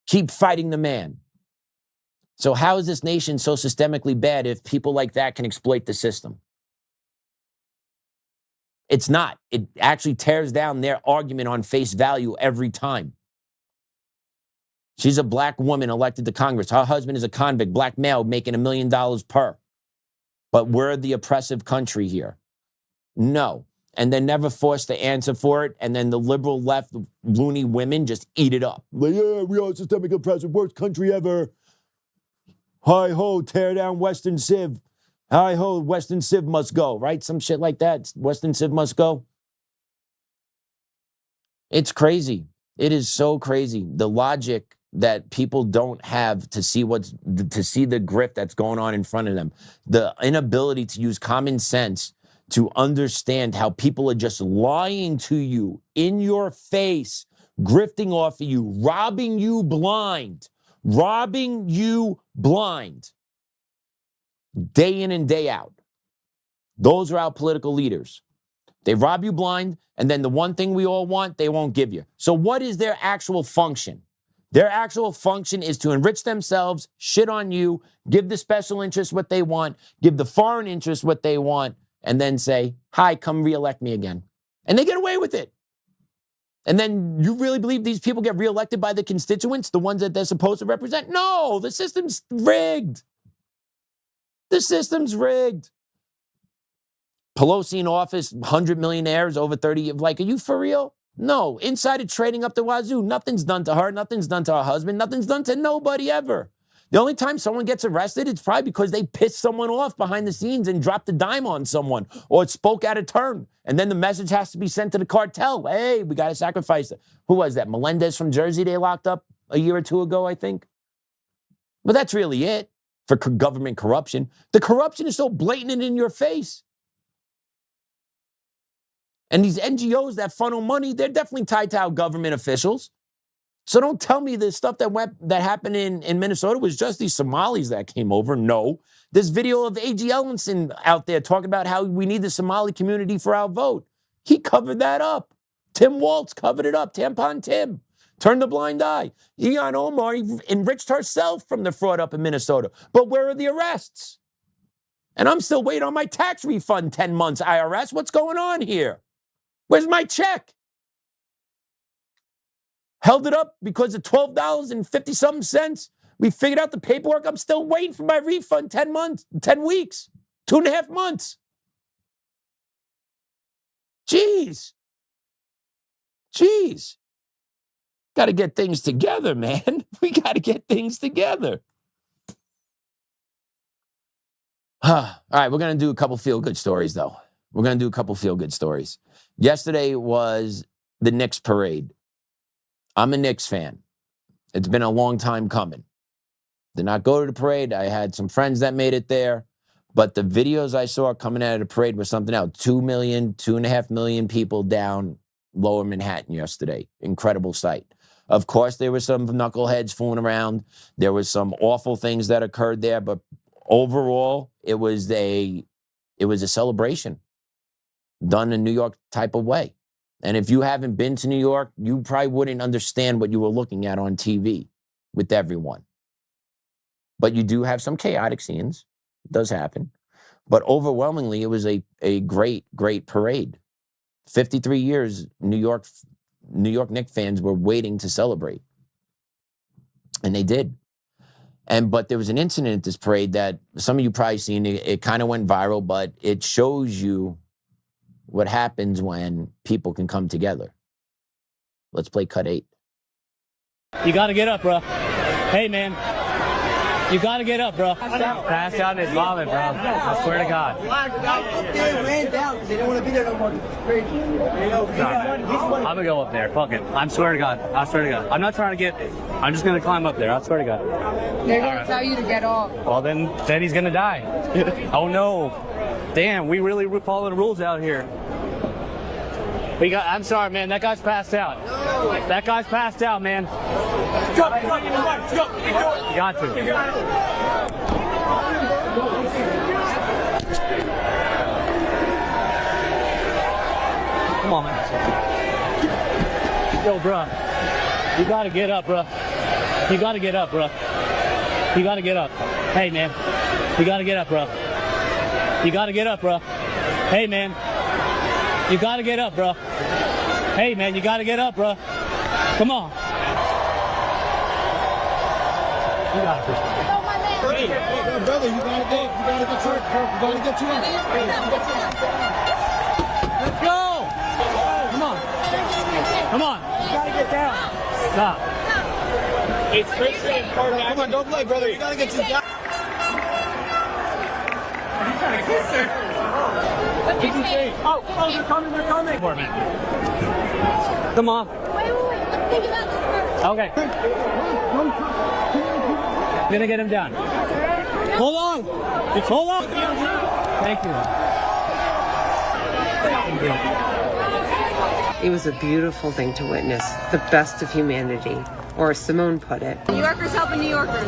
Keep fighting the man. So how is this nation so systemically bad if people like that can exploit the system? It's not. It actually tears down their argument on face value every time. She's a black woman elected to Congress. Her husband is a convict, black male, making $1 million per. But we're the oppressive country here. No. And they're never forced to answer for it. And then the liberal left loony women just eat it up. Like, yeah, we are systemic oppressive, worst country ever. Hi-ho, tear down Western Civ. Hi-ho, Western Civ must go, right? Some shit like that. Western Civ must go. It's crazy. It is so crazy. The logic that people don't have to see the grift that's going on in front of them. The inability to use common sense to understand how people are just lying to you in your face, grifting off of you, robbing you blind, day in and day out. Those are our political leaders. They rob you blind, and then the one thing we all want, they won't give you. So what is their actual function? Their actual function is to enrich themselves, shit on you, give the special interests what they want, give the foreign interests what they want, and then say, hi, come reelect me again. And they get away with it. And then you really believe these people get reelected by the constituents, the ones that they're supposed to represent? No, the system's rigged. The system's rigged. Pelosi in office, 100 millionaires, over 30. Like, are you for real? No. Insider trading up the wazoo. Nothing's done to her. Nothing's done to her husband. Nothing's done to nobody ever. The only time someone gets arrested, it's probably because they pissed someone off behind the scenes and dropped a dime on someone or spoke out of turn. And then the message has to be sent to the cartel. Hey, we got to sacrifice it. Who was that? Melendez from Jersey they locked up a year or two ago, I think. But that's really it for government corruption. The corruption is so blatant and in your face. And these NGOs that funnel money, they're definitely tied to our government officials. So don't tell me the stuff that happened in Minnesota was just these Somalis that came over. No. There's video of A.G. Ellenson out there talking about how we need the Somali community for our vote. He covered that up. Tim Waltz covered it up. Tampon Tim turned a blind eye. Ilhan Omar enriched herself from the fraud up in Minnesota. But where are the arrests? And I'm still waiting on my tax refund 10 months, IRS. What's going on here? Where's my check? Held it up because of $12.50-something cents. We figured out the paperwork. I'm still waiting for my refund 10 weeks, 2.5 months. Jeez. Got to get things together, man. We got to get things together. All right, we're going to do a couple feel-good stories, though. Yesterday was the Knicks parade. I'm a Knicks fan. It's been a long time coming. Did not go to the parade. I had some friends that made it there. But the videos I saw coming out of the parade was something else. 2.5 million people down Lower Manhattan yesterday. Incredible sight. Of course, there were some knuckleheads fooling around. There was some awful things that occurred there. But overall, it was a celebration done in New York type of way. And if you haven't been to New York, you probably wouldn't understand what you were looking at on TV with everyone. But you do have some chaotic scenes. It does happen. But overwhelmingly, it was a great, great parade. 53 years, New York Knicks fans were waiting to celebrate. And they did. But there was an incident at this parade that some of you probably seen. It kind of went viral, but it shows you what happens when people can come together. Let's play cut 8. You got to get up, bro. Hey, man. You got to get up, bro. Pass out his vomit, bro. I swear to God. They ran down because they didn't want to be there no more. I'm going to go up there. Fuck it. I swear to God. I'm not trying to get... I'm just going to climb up there. I swear to God. They're going to tell you to get off. Well, then he's going to die. Oh, no. Damn, we really follow the rules out here. I'm sorry, man. That guy's passed out. That guy's passed out, man. You got to. Come on, man. Yo, bro. You got to get up, bro. You got to get up, bro. You got to get up. Hey, man. You got to get up, bro. You got to get up, bro. Hey, man. You got to get up, bro. Hey, man, you got to get up, bro. Come on. You got to. Hey, brother, you got to get to work. You got to get you up. Come on. You gotta get down. Stop. It's Christian and Park. Come on, don't play, brother. You gotta get down. He's trying to kiss her. What'd you say? Oh, they're coming, they're coming. For me. Come on. Wait. Let's think about this first. Okay. I'm gonna get him down. Hold on. Hold on. Thank you. It was a beautiful thing to witness, the best of humanity, or as Simone put it. New Yorkers helping New Yorkers.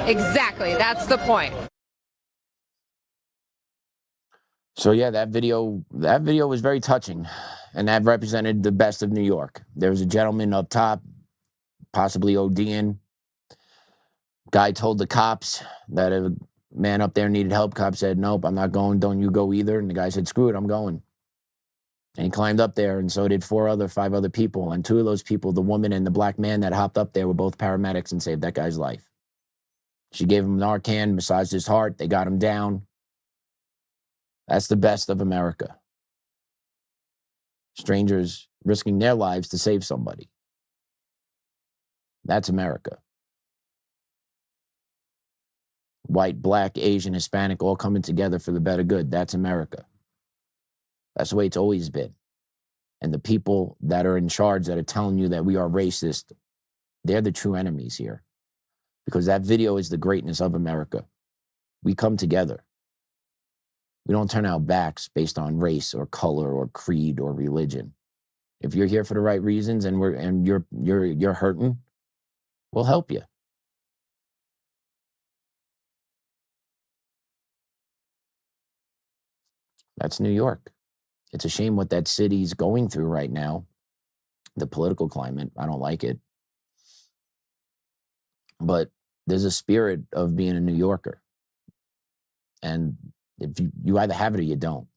Exactly, that's the point. So yeah, that video was very touching, and that represented the best of New York. There was a gentleman up top, possibly ODing. Guy told the cops that a man up there needed help. Cop said, "Nope, I'm not going. Don't you go either." And the guy said, "Screw it, I'm going." And he climbed up there, and so did 5 other people. And 2 of those people, the woman and the black man that hopped up there, were both paramedics and saved that guy's life. She gave him Narcan, massaged his heart. They got him down. That's the best of America. Strangers risking their lives to save somebody. That's America. White, black, Asian, Hispanic, all coming together for the better good. That's America. That's the way it's always been. And the people that are in charge that are telling you that we are racist, they're the true enemies here. Because that video is the greatness of America. We come together. We don't turn our backs based on race or color or creed or religion. If you're here for the right reasons and you're hurting, we'll help you. That's New York. It's a shame what that city's going through right now. The political climate, I don't like it. But there's a spirit of being a New Yorker. And if you either have it or you don't.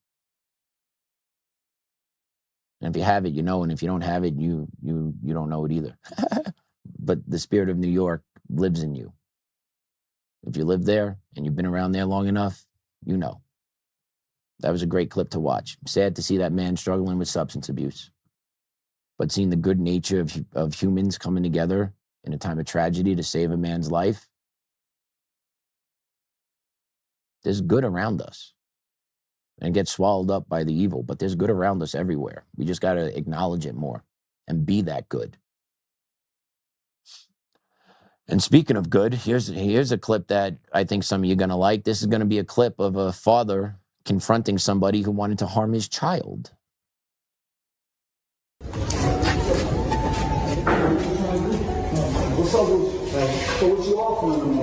And if you have it, you know, and if you don't have it, you don't know it either. But the spirit of New York lives in you. If you live there and you've been around there long enough, you know. That was a great clip to watch. Sad to see that man struggling with substance abuse. But seeing the good nature of humans coming together in a time of tragedy to save a man's life, there's good around us. And get swallowed up by the evil, but there's good around us everywhere. We just got to acknowledge it more and be that good. And speaking of good, here's a clip that I think some of you are going to like. This is going to be a clip of a father confronting somebody who wanted to harm his child. What's up with so what you offering me?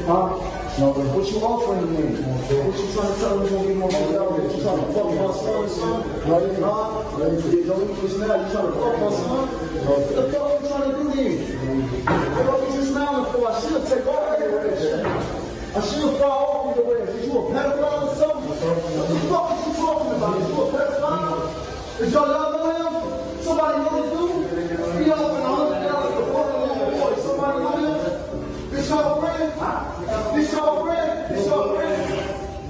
Huh? No, what you offering me? What you trying to tell me? Gonna get more money out there? You trying to fuck my son? Right? Huh? Don't eat this now. You trying to fuck my son? What the fuck you trying to do here? What are you smiling for? I should have taken off your ass. I should have fought off your ass. Is you a pedophile or something? What the fuck are you talking about? Is you a pedophile? Is your love around? Somebody know this dude? He offering $100 for Portland boy. Somebody know him? This your friend? This your friend? This your friend?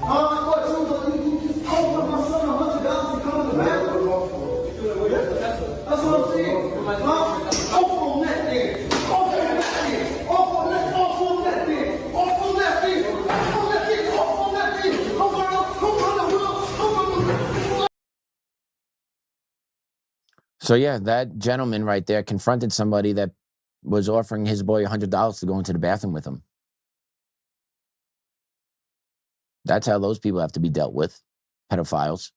What you just offered my son $100 to come in the bathroom? That's what I'm saying. Offer on that thing. Offer on that thing. Offer on that thing. Offer on that thing. Offer on that thing. Offer on that thing. Offer on that thing. So yeah, that gentleman right there confronted somebody that was offering his boy $100 to go into the bathroom with him. That's how those people have to be dealt with. Pedophiles.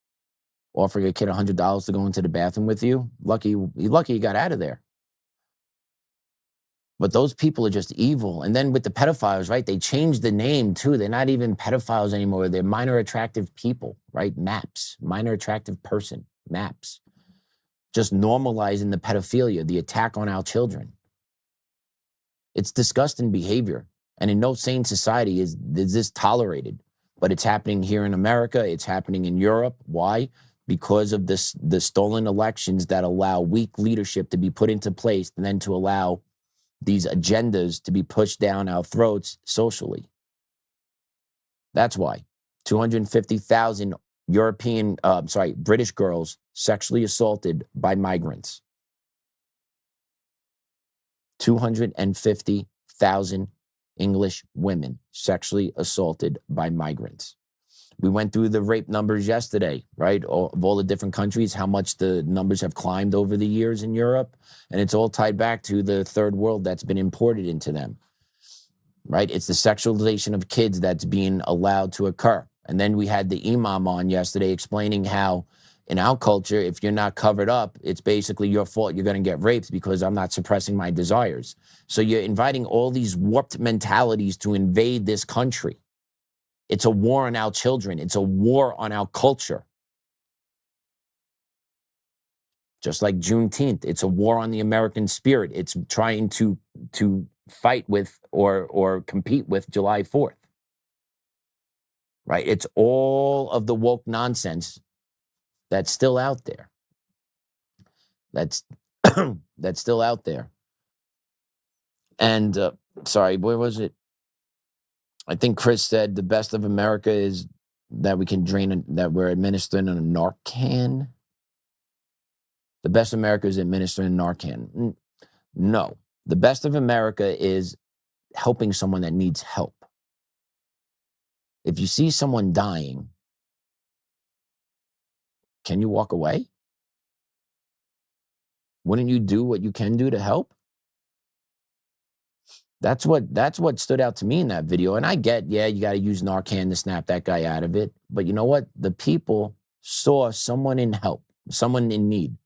Offering a kid $100 to go into the bathroom with you. Lucky you got out of there. But those people are just evil. And then with the pedophiles, right, they changed the name too. They're not even pedophiles anymore. They're minor attractive people, right? MAPS, minor attractive person, MAPS. Just normalizing the pedophilia, the attack on our children. It's disgusting behavior. And in no sane society is this tolerated. But it's happening here in America. It's happening in Europe. Why? Because of the stolen elections that allow weak leadership to be put into place and then to allow these agendas to be pushed down our throats socially. That's why 250,000 British girls sexually assaulted by migrants. 250,000 English women sexually assaulted by migrants. We went through the rape numbers yesterday, right? Of all the different countries, how much the numbers have climbed over the years in Europe. And it's all tied back to the third world that's been imported into them, right? It's the sexualization of kids that's being allowed to occur. And then we had the imam on yesterday explaining how in our culture, if you're not covered up, it's basically your fault. You're going to get raped because I'm not suppressing my desires. So you're inviting all these warped mentalities to invade this country. It's a war on our children. It's a war on our culture. Just like Juneteenth, it's a war on the American spirit. It's trying to fight with or compete with July 4th. Right? It's all of the woke nonsense that's still out there. That's still out there. And sorry, where was it? I think Chris said the best of America is that we can that we're administering a Narcan. The best of America is administering Narcan. No. The best of America is helping someone that needs help. If you see someone dying, can you walk away? Wouldn't you do what you can do to help? That's what stood out to me in that video. And I get, yeah, you got to use Narcan to snap that guy out of it. But you know what? The people saw someone in help, someone in need,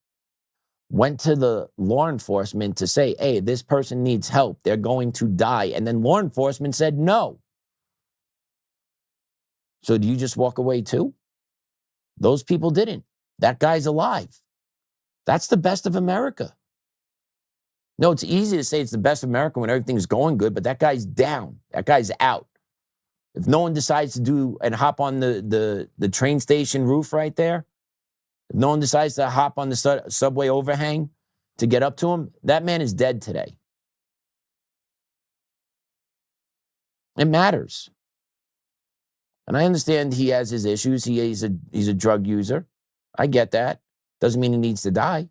went to the law enforcement to say, hey, this person needs help. They're going to die. And then law enforcement said no. So do you just walk away too? Those people didn't. That guy's alive. That's the best of America. No, it's easy to say it's the best of America when everything's going good, but that guy's down. That guy's out. If no one decides to do and hop on the train station roof right there, if no one decides to hop on the subway overhang to get up to him, that man is dead today. It matters. And I understand he has his issues. He's a drug user. I get that. Doesn't mean he needs to die.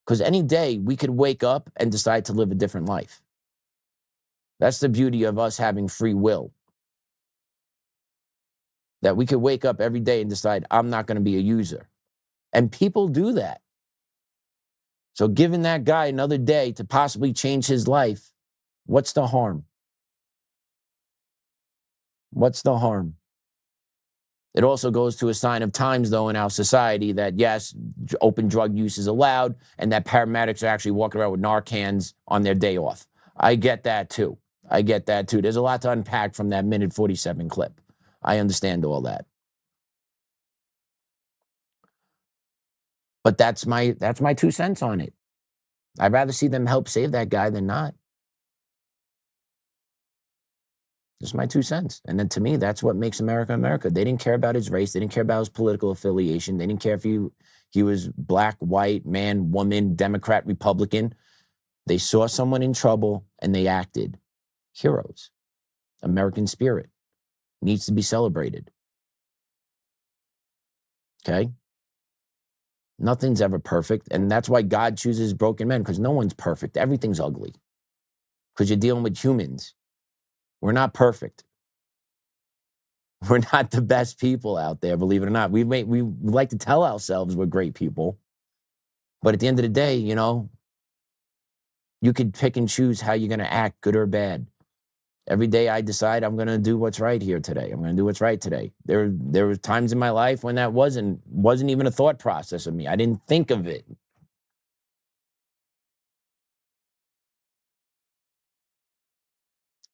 Because any day we could wake up and decide to live a different life. That's the beauty of us having free will. That we could wake up every day and decide, I'm not going to be a user. And people do that. So giving that guy another day to possibly change his life, what's the harm? What's the harm? It also goes to a sign of times, though, in our society that, yes, open drug use is allowed and that paramedics are actually walking around with Narcans on their day off. I get that, too. There's a lot to unpack from that minute 47 clip. I understand all that. But that's my 2 cents on it. I'd rather see them help save that guy than not. Just my 2 cents. And then to me, that's what makes America America. They didn't care about his race. They didn't care about his political affiliation. They didn't care if he was black, white, man, woman, Democrat, Republican. They saw someone in trouble and they acted. Heroes. American spirit needs to be celebrated. Okay? Nothing's ever perfect. And that's why God chooses broken men, because no one's perfect. Everything's ugly. Because you're dealing with humans. We're not perfect. We're not the best people out there, believe it or not. We like to tell ourselves we're great people. But at the end of the day, you know, you could pick and choose how you're going to act, good or bad. Every day I decide I'm going to do what's right here today. I'm going to do what's right today. There were times in my life when that wasn't even a thought process of me. I didn't think of it.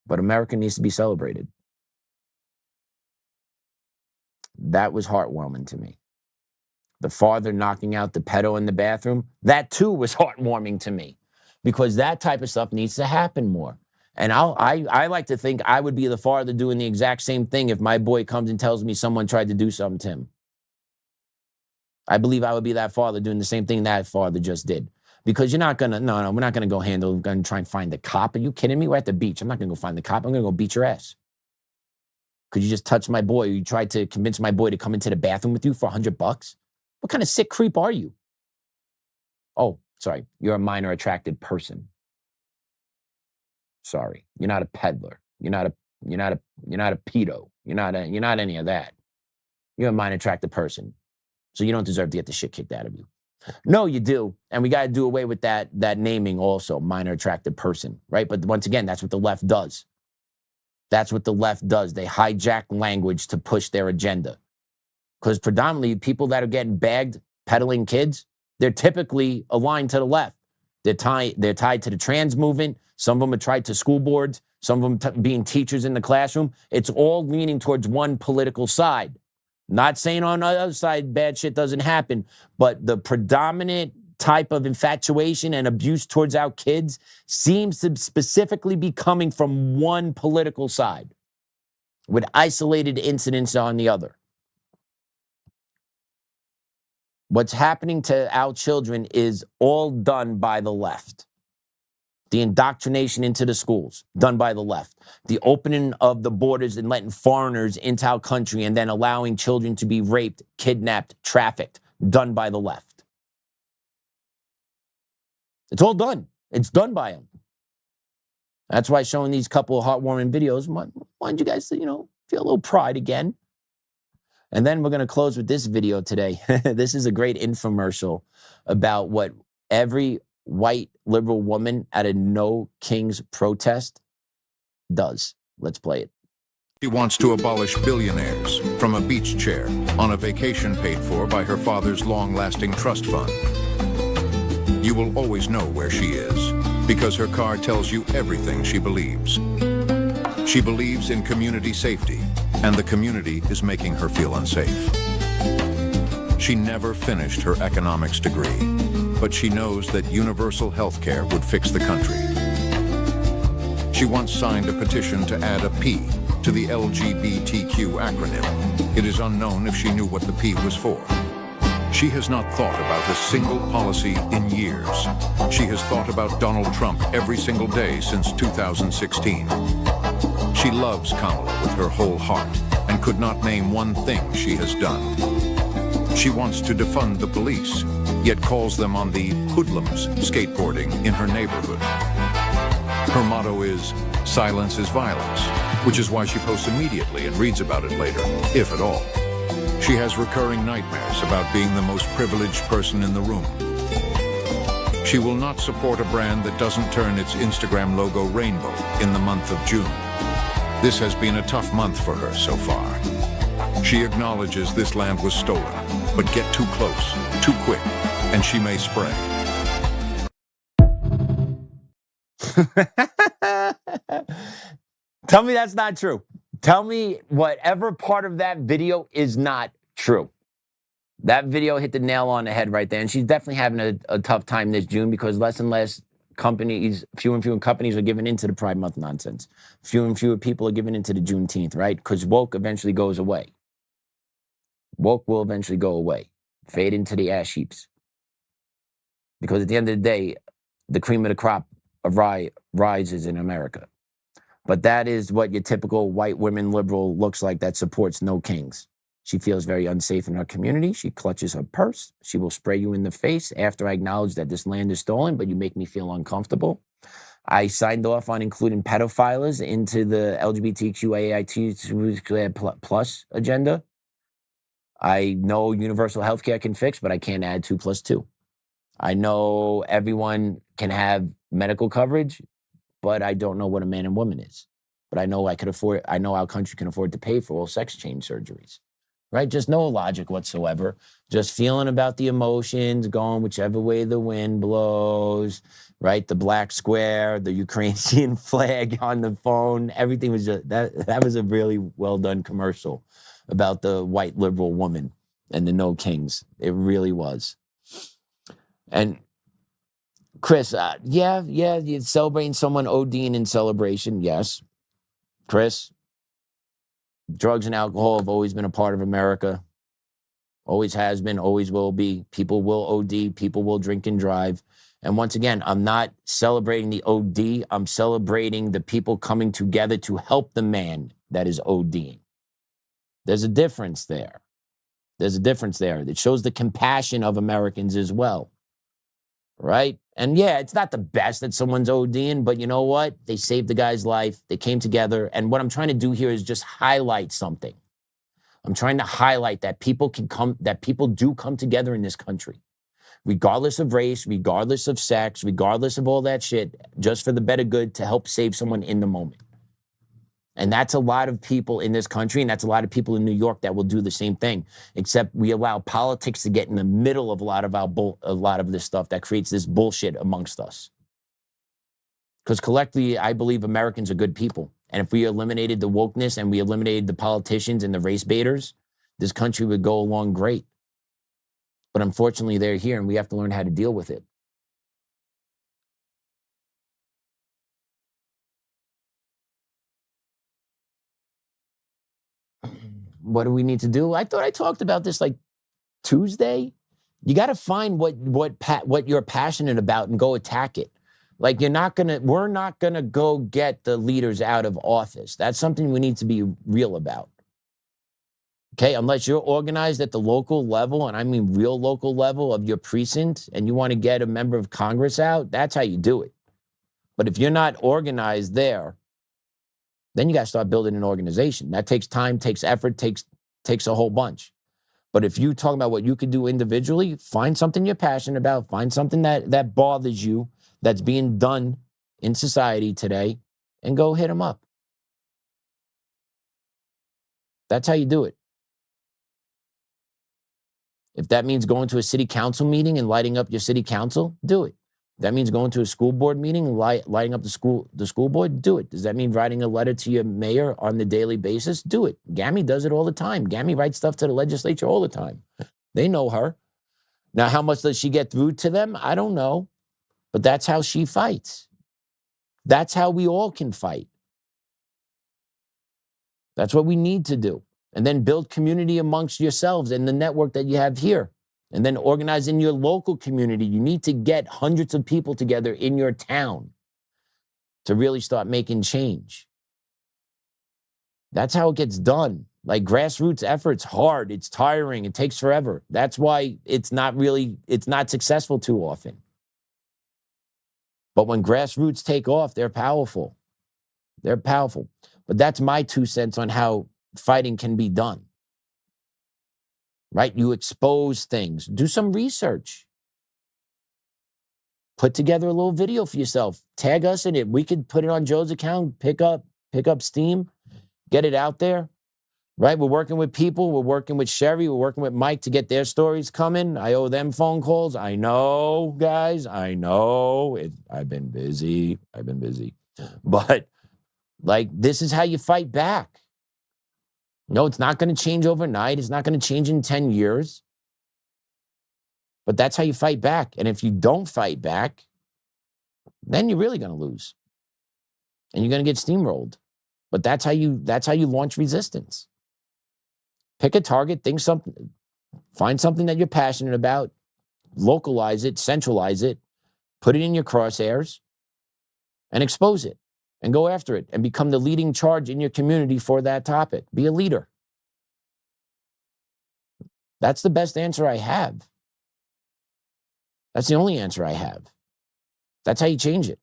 But America needs to be celebrated. That was heartwarming to me. The father knocking out the pedo in the bathroom, that too was heartwarming to me. Because that type of stuff needs to happen more. And I like to think I would be the father doing the exact same thing if my boy comes and tells me someone tried to do something to him. I believe I would be that father doing the same thing that father just did. Because you're not going to, no, we're not going to go try and find the cop. Are you kidding me? We're at the beach. I'm not going to go find the cop. I'm going to go beat your ass. Because you just touched my boy. Or you tried to convince my boy to come into the bathroom with you for $100. What kind of sick creep are you? Oh, Sorry, you're a minor attracted person. Sorry, you're not a peddler. You're not a pedo. You're not any of that. You're a minor attracted person. So you don't deserve to get the shit kicked out of you. No, you do. And we got to do away with that naming also, minor attracted person, right? But once again, that's what the left does. That's what the left does. They hijack language to push their agenda. Because predominantly people that are getting bagged peddling kids, they're typically aligned to the left. They're tied to the trans movement. Some of them are tied to school boards. Some of them being teachers in the classroom. It's all leaning towards one political side. Not saying on the other side bad shit doesn't happen, but the predominant type of infatuation and abuse towards our kids seems to specifically be coming from one political side, with isolated incidents on the other. What's happening to our children is all done by the left. The indoctrination into the schools, done by the left. The opening of the borders and letting foreigners into our country and then allowing children to be raped, kidnapped, trafficked, done by the left. It's all done. It's done by them. That's why showing these couple of heartwarming videos, want you guys to, feel a little pride again. And then we're going to close with this video today. This is a great infomercial about what every white liberal woman at a No Kings protest does. Let's play it. She wants to abolish billionaires from a beach chair on a vacation paid for by her father's long-lasting trust fund. You will always know where she is because her car tells you everything she believes. She believes in community safety, and the community is making her feel unsafe. She never finished her economics degree, but she knows that universal health care would fix the country. She once signed a petition to add a P to the LGBTQ acronym. It is unknown if she knew what the P was for. She has not thought about a single policy in years. She has thought about Donald Trump every single day since 2016. She loves Kamala with her whole heart and could not name one thing she has done. She wants to defund the police, yet calls them on the hoodlums skateboarding in her neighborhood. Her motto is, silence is violence, which is why she posts immediately and reads about it later, if at all. She has recurring nightmares about being the most privileged person in the room. She will not support a brand that doesn't turn its Instagram logo rainbow in the month of June. This has been a tough month for her so far. She acknowledges this land was stolen, but get too close, too quick, and she may spray. Tell me that's not true. Tell me whatever part of that video is not true. That video hit the nail on the head right there. And she's definitely having a tough time this June because less and less companies, fewer and fewer companies are giving into the Pride Month nonsense. Fewer and fewer people are giving into the Juneteenth, right? Because woke eventually goes away. Woke will eventually go away. Fade into the ash heaps. Because at the end of the day, the cream of the crop of rises in America. But that is what your typical white women liberal looks like that supports No Kings. She feels very unsafe in her community. She clutches her purse. She will spray you in the face after I acknowledge that this land is stolen, but you make me feel uncomfortable. I signed off on including pedophiles into the LGBTQIA+ plus agenda. I know universal health care can fix, but I can't add 2 + 2. I know everyone can have medical coverage, but I don't know what a man and woman is. But I know I know our country can afford to pay for all sex change surgeries, right? Just no logic whatsoever. Just feeling about the emotions, going whichever way the wind blows, right? The black square, the Ukrainian flag on the phone, everything was just, that was a really well done commercial about the white liberal woman and the No Kings. It really was. And Chris, you're celebrating someone ODing in celebration. Yes. Chris, drugs and alcohol have always been a part of America. Always has been, always will be. People will OD, people will drink and drive. And once again, I'm not celebrating the OD. I'm celebrating the people coming together to help the man that is ODing. There's a difference there. There's a difference there. It shows the compassion of Americans as well. right? And yeah, it's not the best that someone's ODing, but you know what? They saved the guy's life. They came together. And what I'm trying to do here is just highlight something. I'm trying to highlight that people do come together in this country, regardless of race, regardless of sex, regardless of all that shit, just for the better good to help save someone in the moment. And that's a lot of people in this country, and that's a lot of people in New York that will do the same thing, except we allow politics to get in the middle of a lot of this stuff that creates this bullshit amongst us. Because collectively, I believe Americans are good people. And if we eliminated the wokeness and we eliminated the politicians and the race baiters, this country would go along great. But unfortunately, they're here, and we have to learn how to deal with it. What do we need to do? I thought I talked about this like Tuesday. You got to find what you're passionate about and go attack it. Like we're not gonna go get the leaders out of office. That's something we need to be real about. Okay, unless you're organized at the local level, and I mean real local level of your precinct, and you want to get a member of Congress out, that's how you do it. But if you're not organized there, then you got to start building an organization. That takes time, takes effort, takes a whole bunch. But if you talk about what you could do individually, find something you're passionate about, find something that bothers you, that's being done in society today, and go hit them up. That's how you do it. If that means going to a city council meeting and lighting up your city council, do it. If that means going to a school board meeting and lighting up the school board, do it. Does that mean writing a letter to your mayor on the daily basis? Do it. Gammy does it all the time. Gammy writes stuff to the legislature all the time. They know her. Now, how much does she get through to them? I don't know. But that's how she fights. That's how we all can fight. That's what we need to do. And then build community amongst yourselves and the network that you have here. And then organize in your local community. You need to get hundreds of people together in your town to really start making change. That's how it gets done. Like grassroots efforts, hard, it's tiring, it takes forever. That's why it's not successful too often. But when grassroots take off, they're powerful. They're powerful. But that's my 2 cents on how fighting can be done. Right? You expose things. Do some research. Put together a little video for yourself. Tag us in it. We could put it on Joe's account, pick up steam, get it out there. Right? We're working with people. We're working with Sherry. We're working with Mike to get their stories coming. I owe them phone calls. I know, guys. I know. I've been busy. But, like, this is how you fight back. No, it's not going to change overnight. It's not going to change in 10 years. But that's how you fight back. And if you don't fight back, then you're really going to lose. And you're going to get steamrolled. But that's how you launch resistance. Pick a target, find something that you're passionate about, localize it, centralize it, put it in your crosshairs, and expose it. And go after it and become the leading charge in your community for that topic. Be a leader. That's the best answer I have. That's the only answer I have. That's how you change it.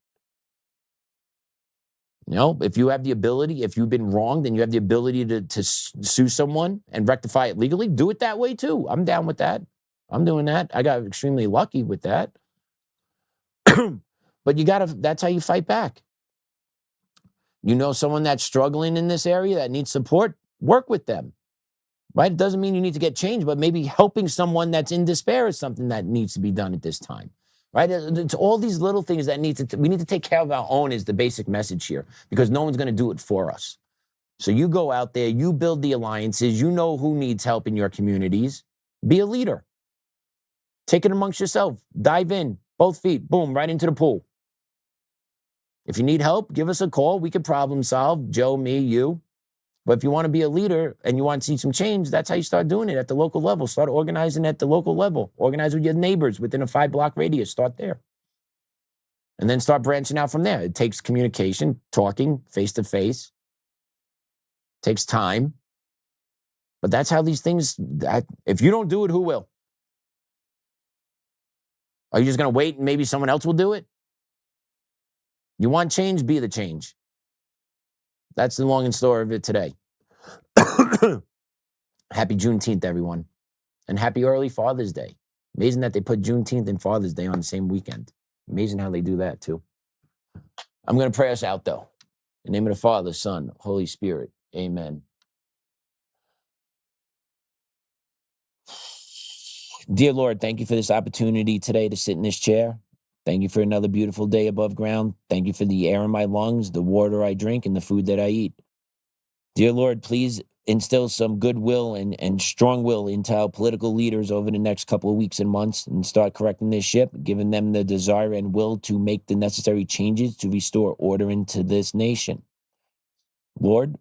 You know, if you have the ability, if you've been wronged and you have the ability to sue someone and rectify it legally, do it that way too. I'm down with that. I'm doing that. I got extremely lucky with that. But that's how you fight back. You know someone that's struggling in this area that needs support, work with them, right? It doesn't mean you need to get change, but maybe helping someone that's in despair is something that needs to be done at this time, right? It's all these little things that we need to take care of our own is the basic message here, because no one's going to do it for us. So you go out there, you build the alliances, you know who needs help in your communities, be a leader. Take it amongst yourself, dive in, both feet, boom, right into the pool. If you need help, give us a call. We could problem solve, Joe, me, you. But if you want to be a leader and you want to see some change, that's how you start doing it at the local level. Start organizing at the local level. Organize with your neighbors within a 5-block radius. Start there. And then start branching out from there. It takes communication, talking, face-to-face. It takes time. But that's how these things, if you don't do it, who will? Are you just going to wait and maybe someone else will do it? You want change? Be the change. That's the long and story of it today. Happy Juneteenth, everyone. And happy early Father's Day. Amazing that they put Juneteenth and Father's Day on the same weekend. Amazing how they do that, too. I'm going to pray us out, though. In the name of the Father, Son, Holy Spirit. Amen. Dear Lord, thank you for this opportunity today to sit in this chair. Thank you for another beautiful day above ground. Thank you for the air in my lungs, the water I drink, and the food that I eat. Dear Lord, please instill some goodwill and strong will into our political leaders over the next couple of weeks and months and start correcting this ship, giving them the desire and will to make the necessary changes to restore order into this nation. Lord,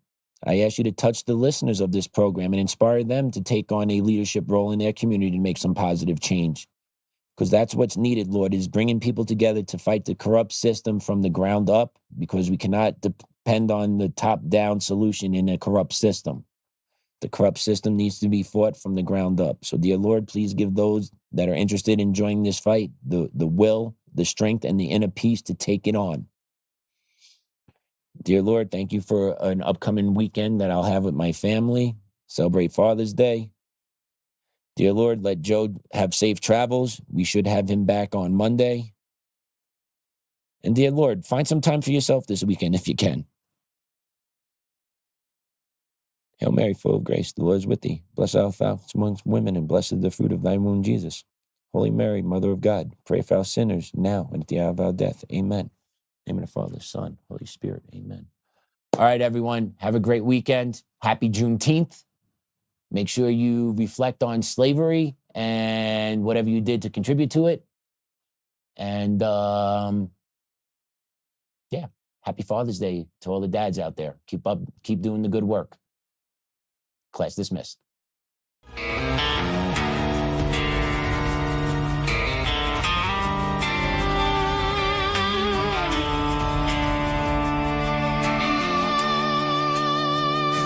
I ask you to touch the listeners of this program and inspire them to take on a leadership role in their community to make some positive change. Because that's what's needed, Lord, is bringing people together to fight the corrupt system from the ground up, because we cannot depend on the top-down solution in a corrupt system. The corrupt system needs to be fought from the ground up. So, dear Lord, please give those that are interested in joining this fight the will, the strength, and the inner peace to take it on. Dear Lord, thank you for an upcoming weekend that I'll have with my family, celebrate Father's Day. Dear Lord, let Joe have safe travels. We should have him back on Monday. And dear Lord, find some time for yourself this weekend if you can. Hail Mary, full of grace, the Lord is with thee. Blessed art thou amongst women, and blessed is the fruit of thy womb, Jesus. Holy Mary, Mother of God, pray for our sinners, now and at the hour of our death. Amen. In the name of the Father, Son, Holy Spirit. Amen. All right, everyone. Have a great weekend. Happy Juneteenth. Make sure you reflect on slavery and whatever you did to contribute to it. And, yeah, happy Father's Day to all the dads out there. Keep doing the good work. Class dismissed.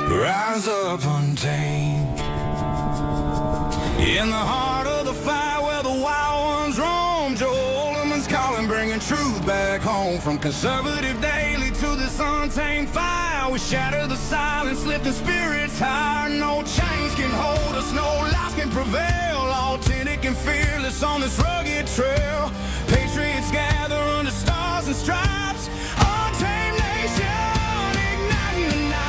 Rise up untamed in the heart of the fight where the wild ones roam. Joe Oltmann's calling, bringing truth back home. From conservative daily to this untamed fire, we shatter the silence, lifting spirits higher. No chains can hold us, no lies can prevail. Authentic and fearless on this rugged trail. Patriots gather under stars and stripes. Untamed nation, igniting the night.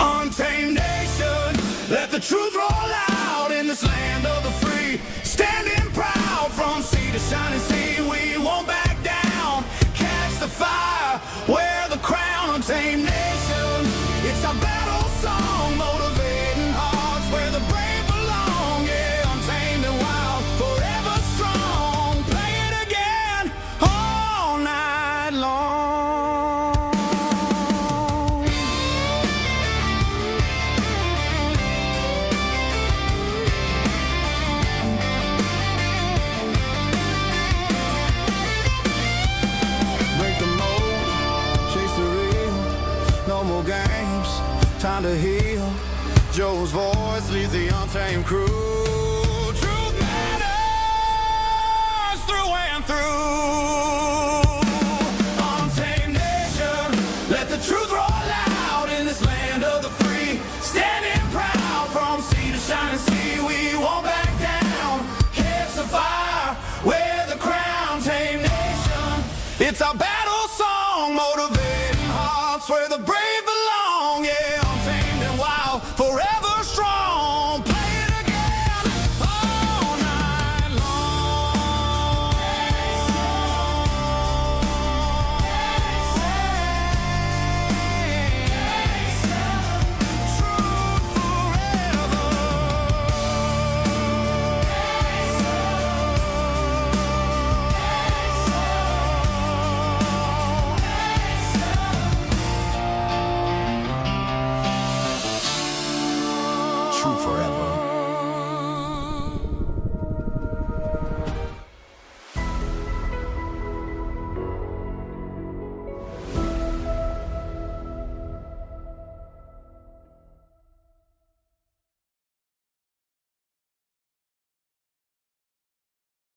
Untamed nation, let the truth roll out in this land of the free. Standing proud from sea to shining sea, we won't back down. Catch the fire, wear the crown. Untamed nation, it's our battle song, motivating hearts where the brave belong. Yeah, untamed and wild, forever strong. Play it again all night long. No more games, time to heal. Joe's voice leads the untamed crew. Truth matters through and through. Untamed nation, let the truth roll out in this land of the free. Standing proud from sea to shining sea, we won't back down. Catch the fire, wear the crown. Tame nation, it's our battle song, motivating hearts where the brave belong. Yeah.